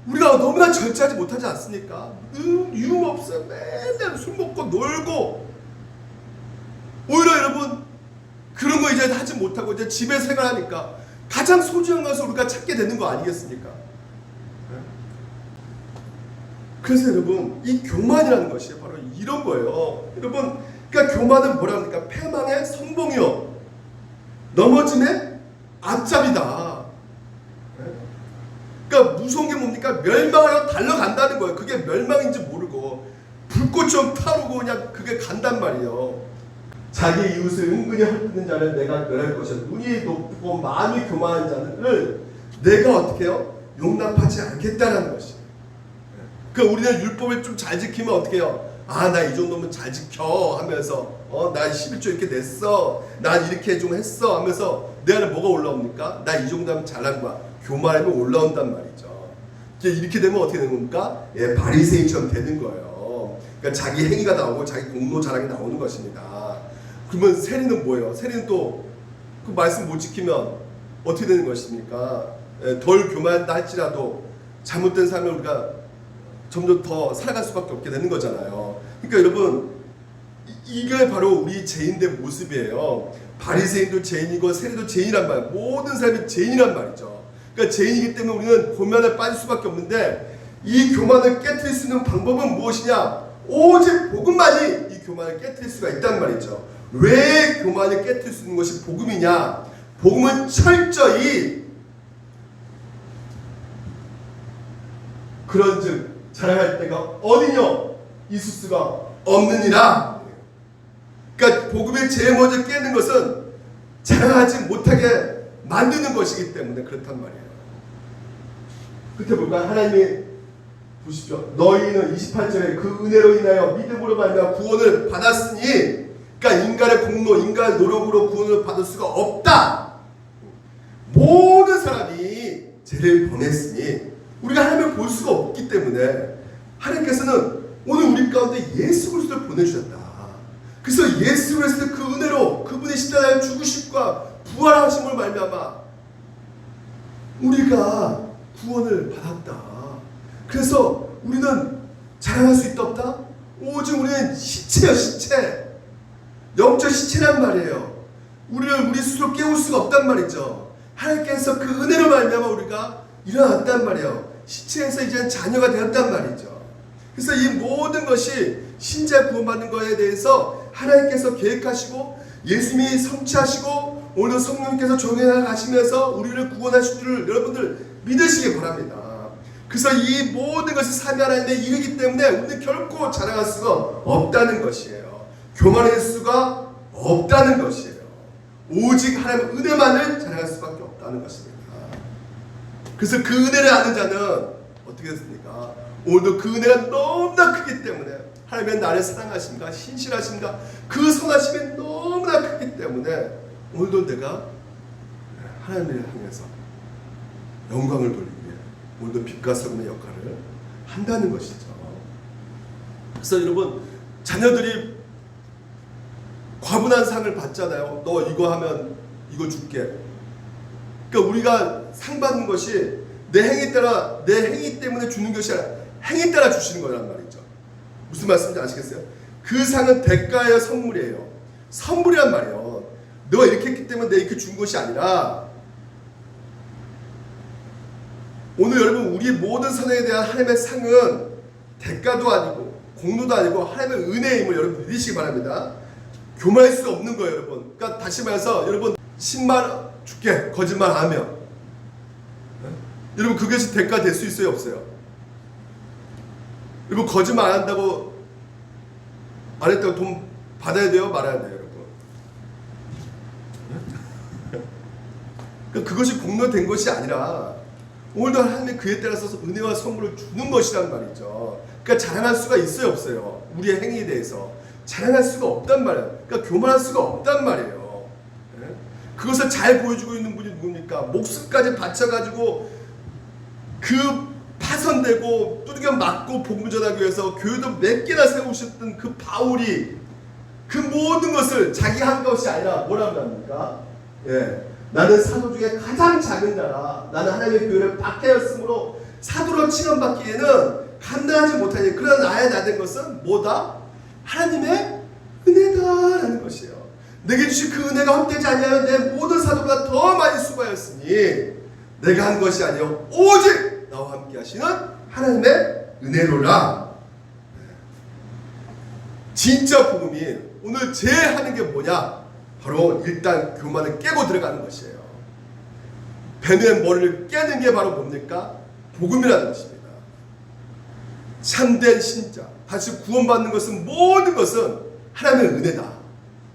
우리가 너무나 절제하지 못하지 않습니까? 유흥없어요. 맨날 술 먹고 놀고. 오히려 여러분, 그런 거 이제 하지 못하고 이제 집에 생활하니까 가장 소중한 것을 우리가 찾게 되는 거 아니겠습니까? 그래서 여러분, 이 교만이라는 것이 바로 이런 거예요. 여러분, 그러니까 그러니까 교만은 뭐라 합니까? 패망의 선봉이요, 넘어짐의 앞잡이다. 그러니까 무서운 게 뭡니까? 멸망하러 달려간다는 거예요. 그게 멸망인지 모르고 불꽃처럼 타오르고 그냥 그게 간단 말이에요. 자기 이웃을 은근히 헐뜯는 자를 내가 멸할 것이야. 눈이 높고 마음이 교만한 자를 내가 어떻게 해요? 용납하지 않겠다라는 것이에요. 그러니까 우리는 율법을 좀 잘 지키면 어떻게 해요? 아, 나 이 정도면 잘 지켜 하면서 나 11조 이렇게 냈어, 난 이렇게 좀 했어 하면서 내 안에 뭐가 올라옵니까? 나 이 정도 하면 잘한 거야. 교만하면 올라온단 말이죠. 이렇게 되면 어떻게 되는 겁니까? 예, 바리새인처럼 되는 거예요. 그러니까 자기 행위가 나오고 자기 공로 자랑이 나오는 것입니다. 그러면 세리는 뭐예요? 세리는 또 그 말씀 못 지키면 어떻게 되는 것입니까? 예, 덜 교만하다 할지라도 잘못된 삶을 우리가 점점 더 살아갈 수밖에 없게 되는 거잖아요. 그러니까 여러분, 이게 바로 우리 죄인의 모습이에요. 바리새인도 죄인이고 세리도 죄인이란 말이에요. 모든 사람이 죄인이란 말이죠. 그러니까 죄인이기 때문에 우리는 교만에 빠질 수밖에 없는데, 이 교만을 깨트릴 수 있는 방법은 무엇이냐? 오직 복음만이 이 교만을 깨트릴 수가 있단 말이죠. 왜 교만을 깨트릴 수 있는 것이 복음이냐? 복음은 철저히 그런즉 자랑할 때가 어디뇨? 있을 수가 없느니라. 그러니까 복음의 제일 먼저 깨는 것은 자랑하지 못하게 만드는 것이기 때문에 그렇단 말이에요. 끝에 볼까요? 하나님이 보십시오. 너희는 28절에 그 은혜로 인하여 믿음으로 말미암아 구원을 받았으니, 그러니까 인간의 공로, 인간의 노력으로 구원을 받을 수가 없다. 모든 사람이 죄를 범했으니 우리가 하나님을 볼 수가 없기 때문에 하나님께서는 오늘 우리 가운데 예수 그리스도를 보내주셨다. 그래서 예수 그리스도의 그 은혜로 그분의 십자가의 죽으심과 부활하심을 말미암아 우리가 구원을 받았다. 그래서 우리는 자랑할 수 있다 없다? 오직 우리는 시체요, 시체. 영적 시체란 말이에요. 우리를 우리 스스로 깨울 수가 없단 말이죠. 하나님께서 그 은혜로 말미암아 우리가 일어났단 말이에요. 시체에서 이제 자녀가 되었단 말이죠. 그래서 이 모든 것이 신자 구원받는 것에 대해서 하나님께서 계획하시고 예수님이 성취하시고 오늘 성령님께서 종행해 가시면서 우리를 구원하실 줄을 여러분들 믿으시기 바랍니다. 그래서 이 모든 것이 삼위 하나님의 일이기 때문에 우리는 결코 자랑할 수가 없다는 것이에요. 교만할 수가 없다는 것이에요. 오직 하나님의 은혜만을 자랑할 수밖에 없다는 것입니다. 그래서 그 은혜를 아는 자는 어떻게 됐습니까? 오늘도 그 은혜가 너무나 크기 때문에 하나님의 나를 사랑하십니까? 신실하십니까? 그 선하심이 너무나 크기 때문에 오늘도 내가 하나님을 향해서 영광을 돌리기 위해 오늘도 빛과 소금의 역할을 한다는 것이죠. 그래서 여러분, 자녀들이 과분한 상을 받잖아요. 너 이거 하면 이거 줄게. 그러니까 우리가 상 받는 것이 내 행위 따라, 내 행위 때문에 주는 것이 아니라 행위 따라 주시는 거란 말이죠. 무슨 말씀인지 아시겠어요? 그 상은 대가의 선물이에요. 선물이란 말이에요. 너가 이렇게 했기 때문에 내가 이렇게 준 것이 아니라, 오늘 여러분 우리 모든 선행에 대한 하나님의 상은 대가도 아니고 공로도 아니고 하나님의 은혜임을 여러분 믿으시기 바랍니다. 교만할 수 없는 거예요, 여러분. 그러니까 다시 말해서 여러분 10만 원 줄게 거짓말 하면, 여러분 그것이 대가 될 수 있어요, 없어요? 여러분 거짓말 안 한다고, 안 했다고 돈 받아야 돼요, 말아야 돼요, 여러분? 그러니까 그것이 공로된 것이 아니라 오늘도 하나님의 그에 따라서 은혜와 선물을 주는 것이란 말이죠. 그러니까 자랑할 수가 있어요, 없어요? 우리의 행위에 대해서 자랑할 수가 없단 말이에요. 그러니까 교만할 수가 없단 말이에요. 그것을 잘 보여주고 있는 분이 누굽니까? 목숨까지 바쳐가지고 그 파선되고 두들겨 맞고 복음 전하기 위해서 교회도 몇 개나 세우셨던 그 바울이 그 모든 것을 자기 한 것이 아니라 뭐라고 합니까? 나는 사도 중에 가장 작은 자라. 나는 하나님의 교회를 박해였으므로 사도로 칭함받기에는 감당하지 못하니 그러나 나의 나된 것은 뭐다? 하나님의 은혜다라는 것이에요. 내게 주신 그 은혜가 헛되지 아니하여 내 모든 사도보다 더 많이 수고하였으니 내가 한 것이 아니요 오직 나와 함께 하시는 하나님의 은혜로라. 진짜 복음이 오늘 제일 하는 게 뭐냐? 바로 일단 교만을 깨고 들어가는 것이에요. 뱀의 머리를 깨는 게 바로 뭡니까? 복음이라는 것입니다. 참된 신자, 다시 구원받는 것은 모든 것은 하나님의 은혜다.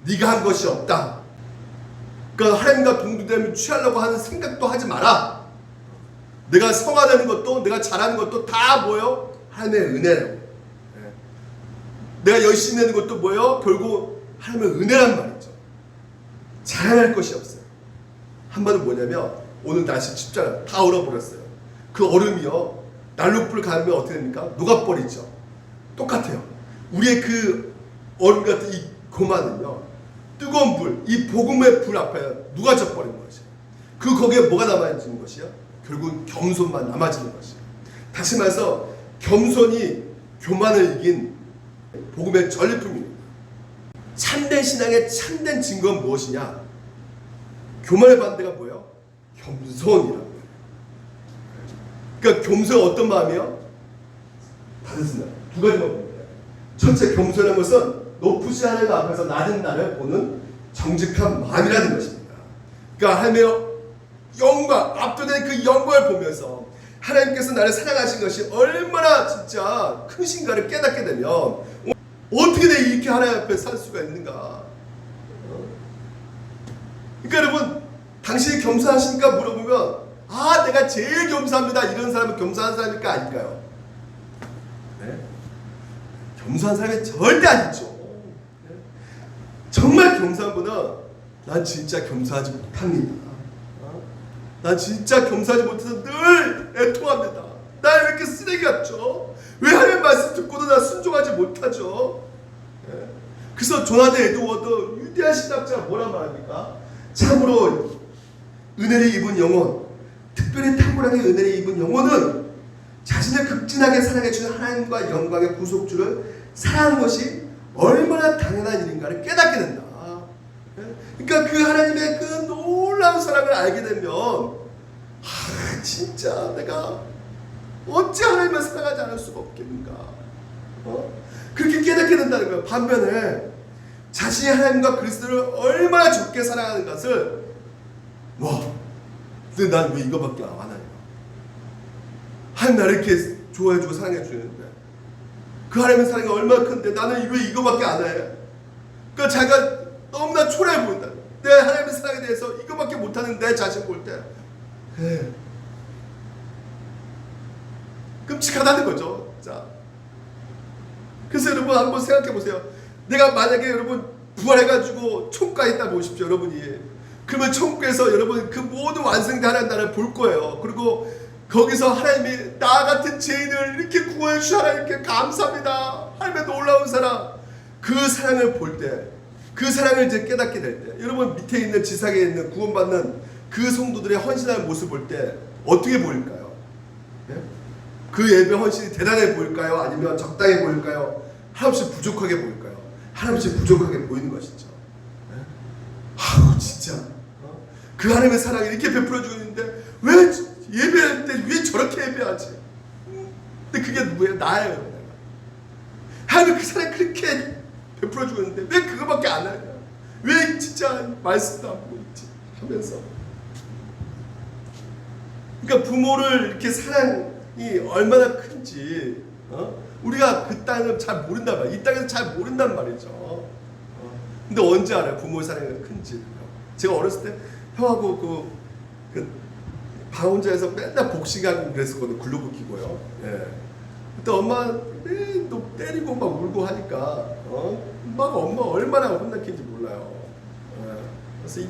네가 한 것이 없다. 그러니까 하나님과 동등됨을 취하려고 하는 생각도 하지 마라. 내가 성화되는 것도 내가 잘하는 것도 다 뭐예요? 하나님의 은혜예요. 내가 열심히 하는 것도 뭐예요? 결국 하나님의 은혜란 말이죠. 자랑할 것이 없어요. 한마디로 뭐냐면 오늘 날씨 춥잖아요. 다 얼어버렸어요. 그 얼음이요 난로불 가면 어떻게 됩니까? 녹아버리죠. 똑같아요. 우리의 그 얼음 같은 이 고만은요 뜨거운 불, 이 복음의 불 앞에 누가져 버린 것이에요. 거기에 뭐가 남아있는 것이요? 결국 겸손만 남아지는 것이에요. 다시 말해서 겸손이 교만을 이긴 복음의 전리품입니다. 참된 신앙의 참된 증거는 무엇이냐? 교만의 반대가 뭐예요? 겸손이라는 거예요. 그러니까 겸손은 어떤 마음이요? 단순한 두 가지만 보면 돼요. 첫째, 겸손한 것은 높으신 하나님 앞에서 낮은 나를 보는 정직한 마음이라는 것입니다. 그러니까 하나님의 영광, 압도된 그 영광을 보면서 하나님께서 나를 사랑하신 것이 얼마나 진짜 크신가를 깨닫게 되면 어떻게 내가 이렇게 하나님 앞에 살 수가 있는가? 그러니까 여러분, 당신이 겸손하십니까? 물어보면 아, 내가 제일 겸손합니다. 이런 사람은 겸손한 사람일까 아닐까요? 네? 겸손한 사람이 절대 아니죠. 네? 정말 겸손한 분은 난 진짜 겸손하지 못합니다. 난 진짜 겸손하지 못해서 늘 애통합니다. 나 왜 이렇게 쓰레기 같죠? 왜 하나님 말씀 듣고도 나 순종하지 못하죠? 네? 그래서 조나단 에드워드 위대한 신학자가 뭐라 말합니까? 참으로 은혜를 입은 영혼, 특별히 탁월하게 은혜를 입은 영혼은 자신을 극진하게 사랑해주는 하나님과 영광의 구속주를 사랑하는 것이 얼마나 당연한 일인가를 깨닫게 된다. 그러니까 그 하나님의 그 놀라운 사랑을 알게 되면 진짜 내가 어찌 하나님을 사랑하지 않을 수가 없겠는가. 그렇게 깨닫게 된다는 거예요. 반면에 자신이 하나님과 그리스도를 얼마나 적게 사랑하는 것을 근데 난 왜 이거밖에 안 하냐. 하나님 나를 이렇게 좋아해주고 사랑해주는데 그 하나님의 사랑이 얼마나 큰데 나는 왜 이거밖에 안 해. 그러니까 자기가 너무나 초라해 보인다. 내 하나님의 사랑에 대해서 이거밖에 못하는 내 자신 볼 때 끔찍하다는 거죠. 자, 그래서 여러분 한번 생각해 보세요. 내가 만약에 여러분 부활해가지고 총과에 있다 보십시오. 여러분이 그러면 천국에서 여러분 그 모든 완성된 하나님 나라를 볼 거예요. 그리고 거기서 하나님이 나 같은 죄인을 이렇게 구원해 주셔 하나님께 감사합니다. 하나님의 놀라운 사랑, 그 사랑을 볼 때, 그 사랑을 이제 깨닫게 될 때, 여러분 밑에 있는 지상에 있는 구원받는 그 성도들의 헌신하는 모습 볼 때 어떻게 보일까요? 네? 그 예배 헌신이 대단해 보일까요? 아니면 적당해 보일까요? 한없이 부족하게 보일까요? 한없이 부족하게 보이는 것이죠. 네? 진짜 그 하나님의 사랑이 이렇게 베풀어주고 있는데 왜 예배할 때 왜 저렇게 예배하지? 근데 그게 누구예요? 나예요. 하나님 그 사랑이 그렇게 베풀어주고 있는데 왜 그거밖에 안 하냐? 왜 진짜 말씀도 안 보고 있지? 하면서 그러니까 부모를 이렇게 사랑이 얼마나 큰지 우리가 그 땅을 잘 모른단 말이에요. 이 땅에서 잘 모른단 말이죠. 근데 언제 알아요? 부모의 사랑이 큰지. 제가 어렸을 때 형하고 그 방 혼자에서 맨날 복싱하고 그랬었거든요. 글로브 끼고요. 예. 그때 엄마 또 때리고 막 울고 하니까 엄마가 엄마 얼마나 혼났겠는지 몰라요. 예. 그래서 이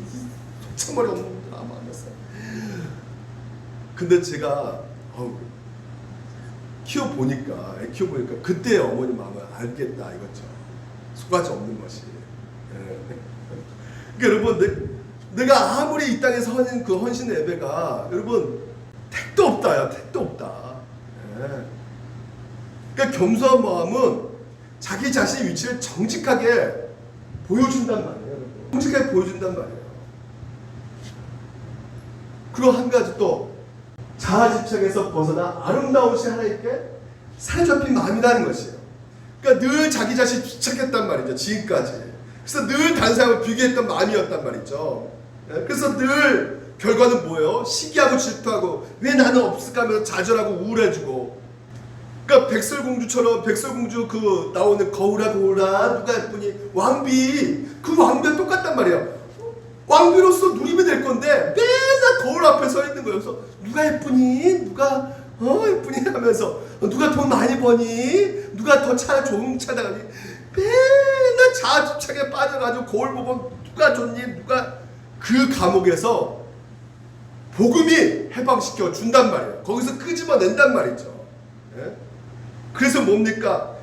속창머리 없는 분들 아마 안 났어요. 근데 제가 키워보니까 그때 어머니 마음을 알겠다 이거죠. 속가지 없는 것이. 예. 그러니까 여러분 내가 아무리 이 땅에서 하는 그 헌신 예배가 여러분 택도 없다야. 택도 없다. 예. 그러니까 겸손한 마음은 자기 자신의 위치를 정직하게 보여준단 말이에요. 여러분. 정직하게 보여준단 말이에요. 그리고 한 가지 또 자아집착에서 벗어나 아름다우신 하나님께 사로잡힌 마음이라는 것이에요. 그러니까 늘 자기 자신 집착했단 말이죠. 지금까지. 그래서 늘 다른 사람을 비교했던 마음이었단 말이죠. 그래서 늘 결과는 뭐예요? 시기하고 질투하고 왜 나는 없을까 하면서 좌절하고 우울해지고. 그러니까 백설공주처럼 백설공주 그 나오는 거울아 거울아 누가 예쁘니 왕비 그 왕비와 똑같단 말이에요. 왕비로서 누리면 될 건데 맨날 거울 앞에 서 있는 거예요. 그래서 누가 예쁘니 누가 예쁘니 하면서 누가 돈 많이 버니 누가 더 차 좋은 차 나가니 맨날 자아집착에 빠져가지고 거울 보고 누가 좋니 누가 그 감옥에서 복음이 해방시켜 준단 말이에요. 거기서 끄집어낸단 말이죠. 예? 그래서 뭡니까?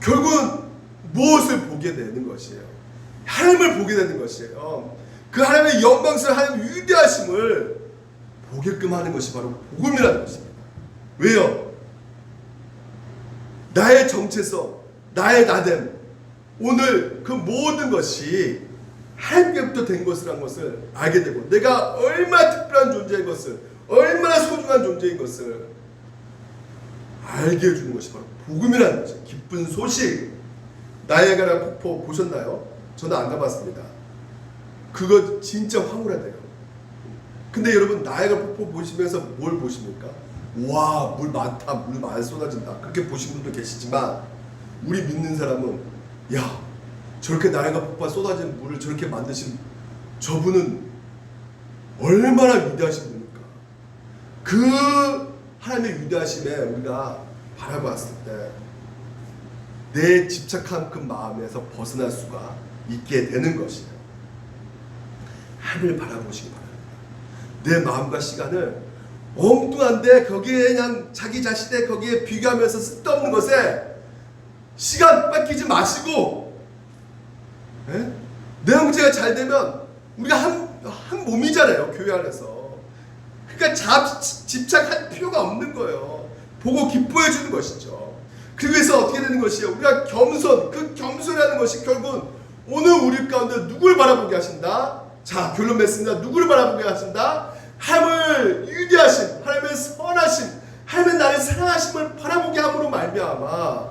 결국은 무엇을 보게 되는 것이에요? 하나님을 보게 되는 것이에요. 그 하나님의 영광스러운 하나님의 위대하심을 보게끔 하는 것이 바로 복음이라는 것입니다. 왜요? 나의 정체성, 나의 나됨, 오늘 그 모든 것이 하나님께부터 된 것이라는 것을 알게 되고 내가 얼마나 특별한 존재인 것을 얼마나 소중한 존재인 것을 알게 해주는 것이 바로 복음이라는 거죠. 기쁜 소식. 나이아가라 폭포 보셨나요? 저는 안 가봤습니다. 그거 진짜 황홀하대요. 근데 여러분 나이아가라 폭포 보시면서 뭘 보십니까? 와, 물 많다, 물 많이 쏟아진다, 그렇게 보신 분도 계시지만 우리 믿는 사람은 야, 저렇게 나이아가라 폭포가 쏟아진 물을 저렇게 만드신 저분은 얼마나 위대하신 분입니까? 그 하나님의 위대하심에 우리가 바라봤을 때 내 집착한 그 마음에서 벗어날 수가 있게 되는 것이에요. 하늘을 바라보시기 바랍니다. 내 마음과 시간을 엉뚱한데 거기에 그냥 자기 자신의 거기에 비교하면서 쓸데없는 것에 시간 뺏기지 마시고, 예? 내 형제가 잘 되면 우리가 한 몸이잖아요. 교회 안에서. 그러니까 집착할 필요가 없는 거예요. 보고 기뻐해 주는 것이죠. 그래서 어떻게 되는 것이에요? 우리가 겸손, 그 겸손이라는 것이 결국은 오늘 우리 가운데 누굴 바라보게 하신다? 자, 결론 맺습니다. 누구를 바라보게 하신다? 하나님을 위대하심, 하나님의 선하심, 하나님의 나를 사랑하심을 바라보게 함으로 말미암아,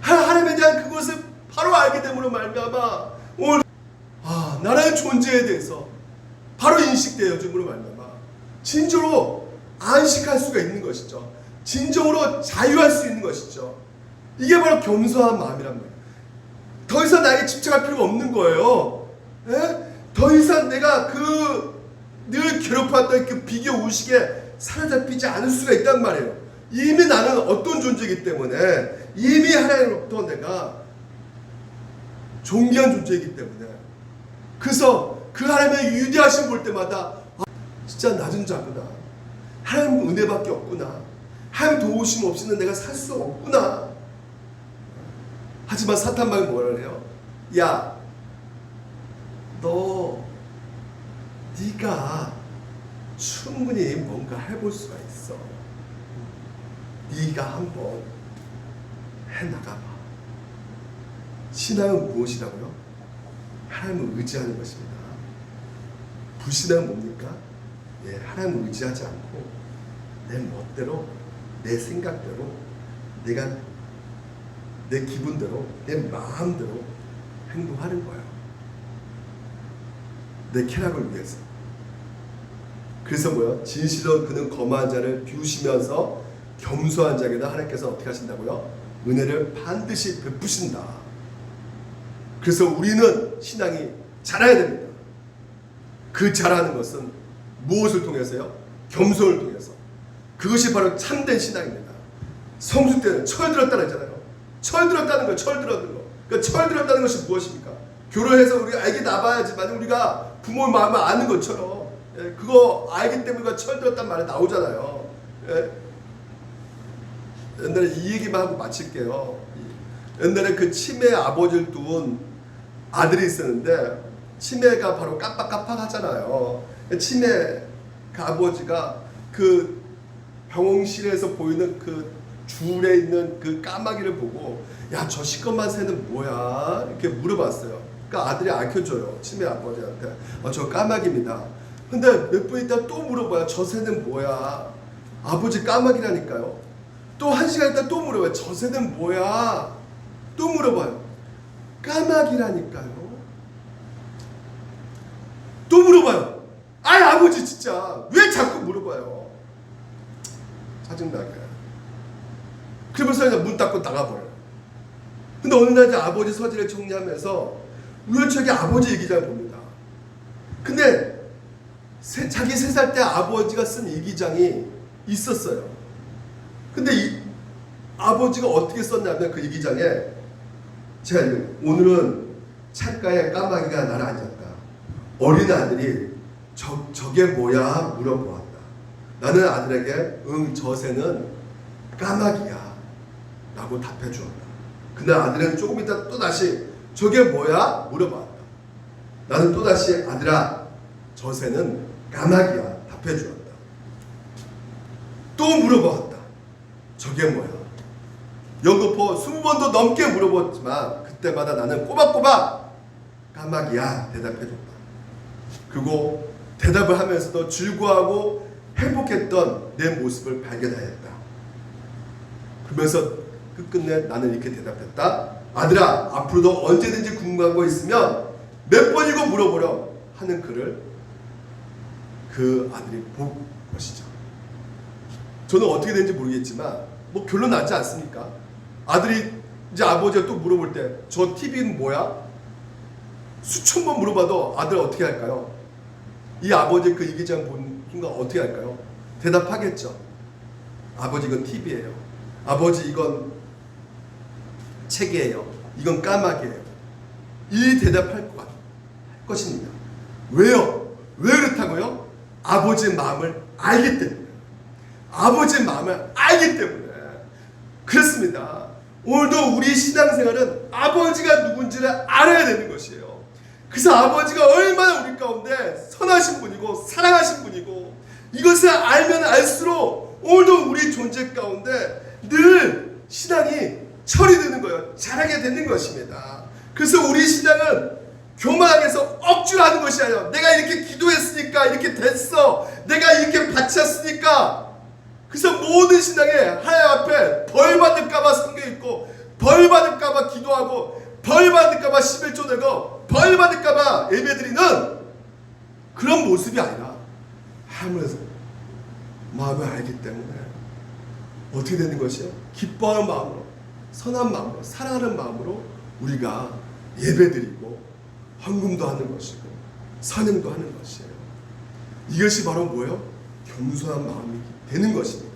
하나님에 대한 그것을 바로 알게 됨으로 말미암아 오늘 나라의 존재에 대해서 바로 인식되어짐으로 말미암아 진정으로 안식할 수가 있는 것이죠. 진정으로 자유할 수 있는 것이죠. 이게 바로 겸손한 마음이란 말이에요. 더 이상 나에게 집착할 필요가 없는 거예요. 예? 더 이상 내가 늘 괴롭혔던 그 비교 의식에 사로잡히지 않을 수가 있단 말이에요. 이미 나는 어떤 존재이기 때문에, 이미 하나님으로부터 내가 존귀한 존재이기 때문에, 그래서 그 하나님의 위대하심 볼 때마다 진짜 낮은 자구나, 하나님 은혜밖에 없구나, 하나님 도우심 없이는 내가 살 수 없구나. 하지만 사탄방이 뭐라 그래요? 야, 네가 충분히 뭔가 해볼 수가 있어. 네가 한번 해나가봐. 신앙은 무엇이라고요? 하나님을 의지하는 것입니다. 불신앙은 뭡니까? 하나님을 의지하지 않고 내 멋대로, 내 생각대로, 내 기분대로, 내 마음대로 행동하는 거예요. 내 쾌락을 위해서. 그래서 뭐요? 진실로 그는 거만한 자를 비우시면서 겸손한 자에게는 하나님께서 어떻게 하신다고요? 은혜를 반드시 베푸신다. 그래서 우리는 신앙이 자라야 됩니다. 그 자라는 것은 무엇을 통해서요? 겸손을 통해서. 그것이 바로 참된 신앙입니다. 성수 때는 철 들었다는 했잖아요. 철 들었다는 거, 철 들었는 거. 그러니까 철 들었다는 것이 무엇입니까? 결혼해서 우리가 알게 나봐야지만 우리가 부모의 마음을 아는 것처럼, 그거 알기 때문에 우리가 철 들었단 말이 나오잖아요. 옛날에 이 얘기만 하고 마칠게요. 옛날에 그 치매 아버지를 둔 아들이 있었는데, 치매가 바로 깜빡깜빡 하잖아요. 치매 그 아버지가 그 병원실에서 보이는 그 줄에 있는 그 까마귀를 보고, 야, 저 시커먼 새는 뭐야? 이렇게 물어봤어요. 그러니까 아들이 알려줘요. 치매 아버지한테. 저 까마귀입니다. 근데 몇 분 있다 또 물어봐요. 저 새는 뭐야? 아버지 까마귀라니까요. 또 1시간 있다 또 물어봐요. 저 새는 뭐야? 또 물어봐요. 까마귀라니까요. 또 물어봐요. 아이 아버지 진짜 왜 자꾸 물어봐요? 짜증나게. 그러면서 그냥 문 닫고 나가버려요. 근데 어느 날 이제 아버지 서재를 정리하면서 우연찮게 아버지 일기장을 봅니다. 근데 자기 3살 때 아버지가 쓴 일기장이 있었어요. 근데 이 아버지가 어떻게 썼냐면 그 일기장에 제가 오늘은 창가에 까마귀가 날아앉았다. 어린 아들이 저게 뭐야 물어보았다. 나는 아들에게 저 새는 까마귀야 라고 답해 주었다. 그날 아들은 조금 있다 또다시 저게 뭐야 물어봤다. 나는 또다시 아들아 저 새는 까마귀야 답해 주었다. 또 물어봤다. 저게 뭐야. 연거푸 20번도 넘게 물어봤지만 그때마다 나는 꼬박꼬박 까마귀야 대답해 줬다. 그리고 대답을 하면서도 즐거워하고 행복했던 내 모습을 발견하였다. 그러면서 끝끝내 나는 이렇게 대답했다. 아들아 앞으로도 언제든지 궁금한 거 있으면 몇 번이고 물어보렴 하는 글을 그 아들이 본 것이죠. 저는 어떻게 되는지 모르겠지만 뭐 결론 나지 않습니까? 아들이 이제 아버지가 또 물어볼 때 저 TV는 뭐야? 수천 번 물어봐도 아들 어떻게 할까요? 이 아버지 그 일기장 본 순간 어떻게 할까요? 대답하겠죠. 아버지 이건 TV예요. 아버지 이건 책이에요. 이건 까마귀예요. 이 대답할 것입니다. 왜요? 왜 그렇다고요? 아버지의 마음을 알기 때문에. 아버지의 마음을 알기 때문에. 그렇습니다. 오늘도 우리 신앙생활은 아버지가 누군지를 알아야 되는 것이에요. 그래서 아버지가 얼마나 우리 가운데 선하신 분이고 사랑하신 분이고 이것을 알면 알수록 오늘도 우리 존재 가운데 늘 신앙이 철이 드는 거예요. 자라게 되는 것입니다. 그래서 우리 신앙은 교만해서 억지로 하는 것이 아니라 내가 이렇게 기도했으니까 이렇게 됐어. 내가 이렇게 바쳤으니까. 그래서 모든 신앙에 하나님 앞에 벌 받을까봐 성경 읽고 벌 받을까봐 기도하고 벌 받을까봐 11조 내고 벌 받을까봐 예배드리는 그런 모습이 아니라 하나님을 마음을 알기 때문에 어떻게 되는 것이요? 기뻐하는 마음으로 선한 마음으로 사랑하는 마음으로 우리가 예배드리고 헌금도 하는 것이고 선행도 하는 것이에요. 이것이 바로 뭐예요? 겸손한 마음이 되는 것입니다.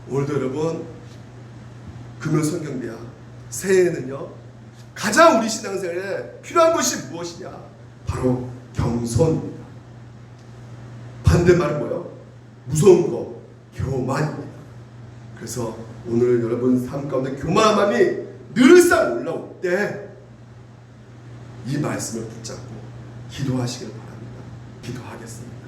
오늘도 여러분 금요 성경비야 새해에는요 가장 우리 신앙생활에 필요한 것이 무엇이냐? 바로 겸손입니다. 반대말은 뭐예요? 무서운 거 교만입니다. 그래서 오늘 여러분 삶 가운데 교만한 마음이 늘상 올라올 때 이 말씀을 붙잡고 기도하시길 바랍니다. 기도하겠습니다.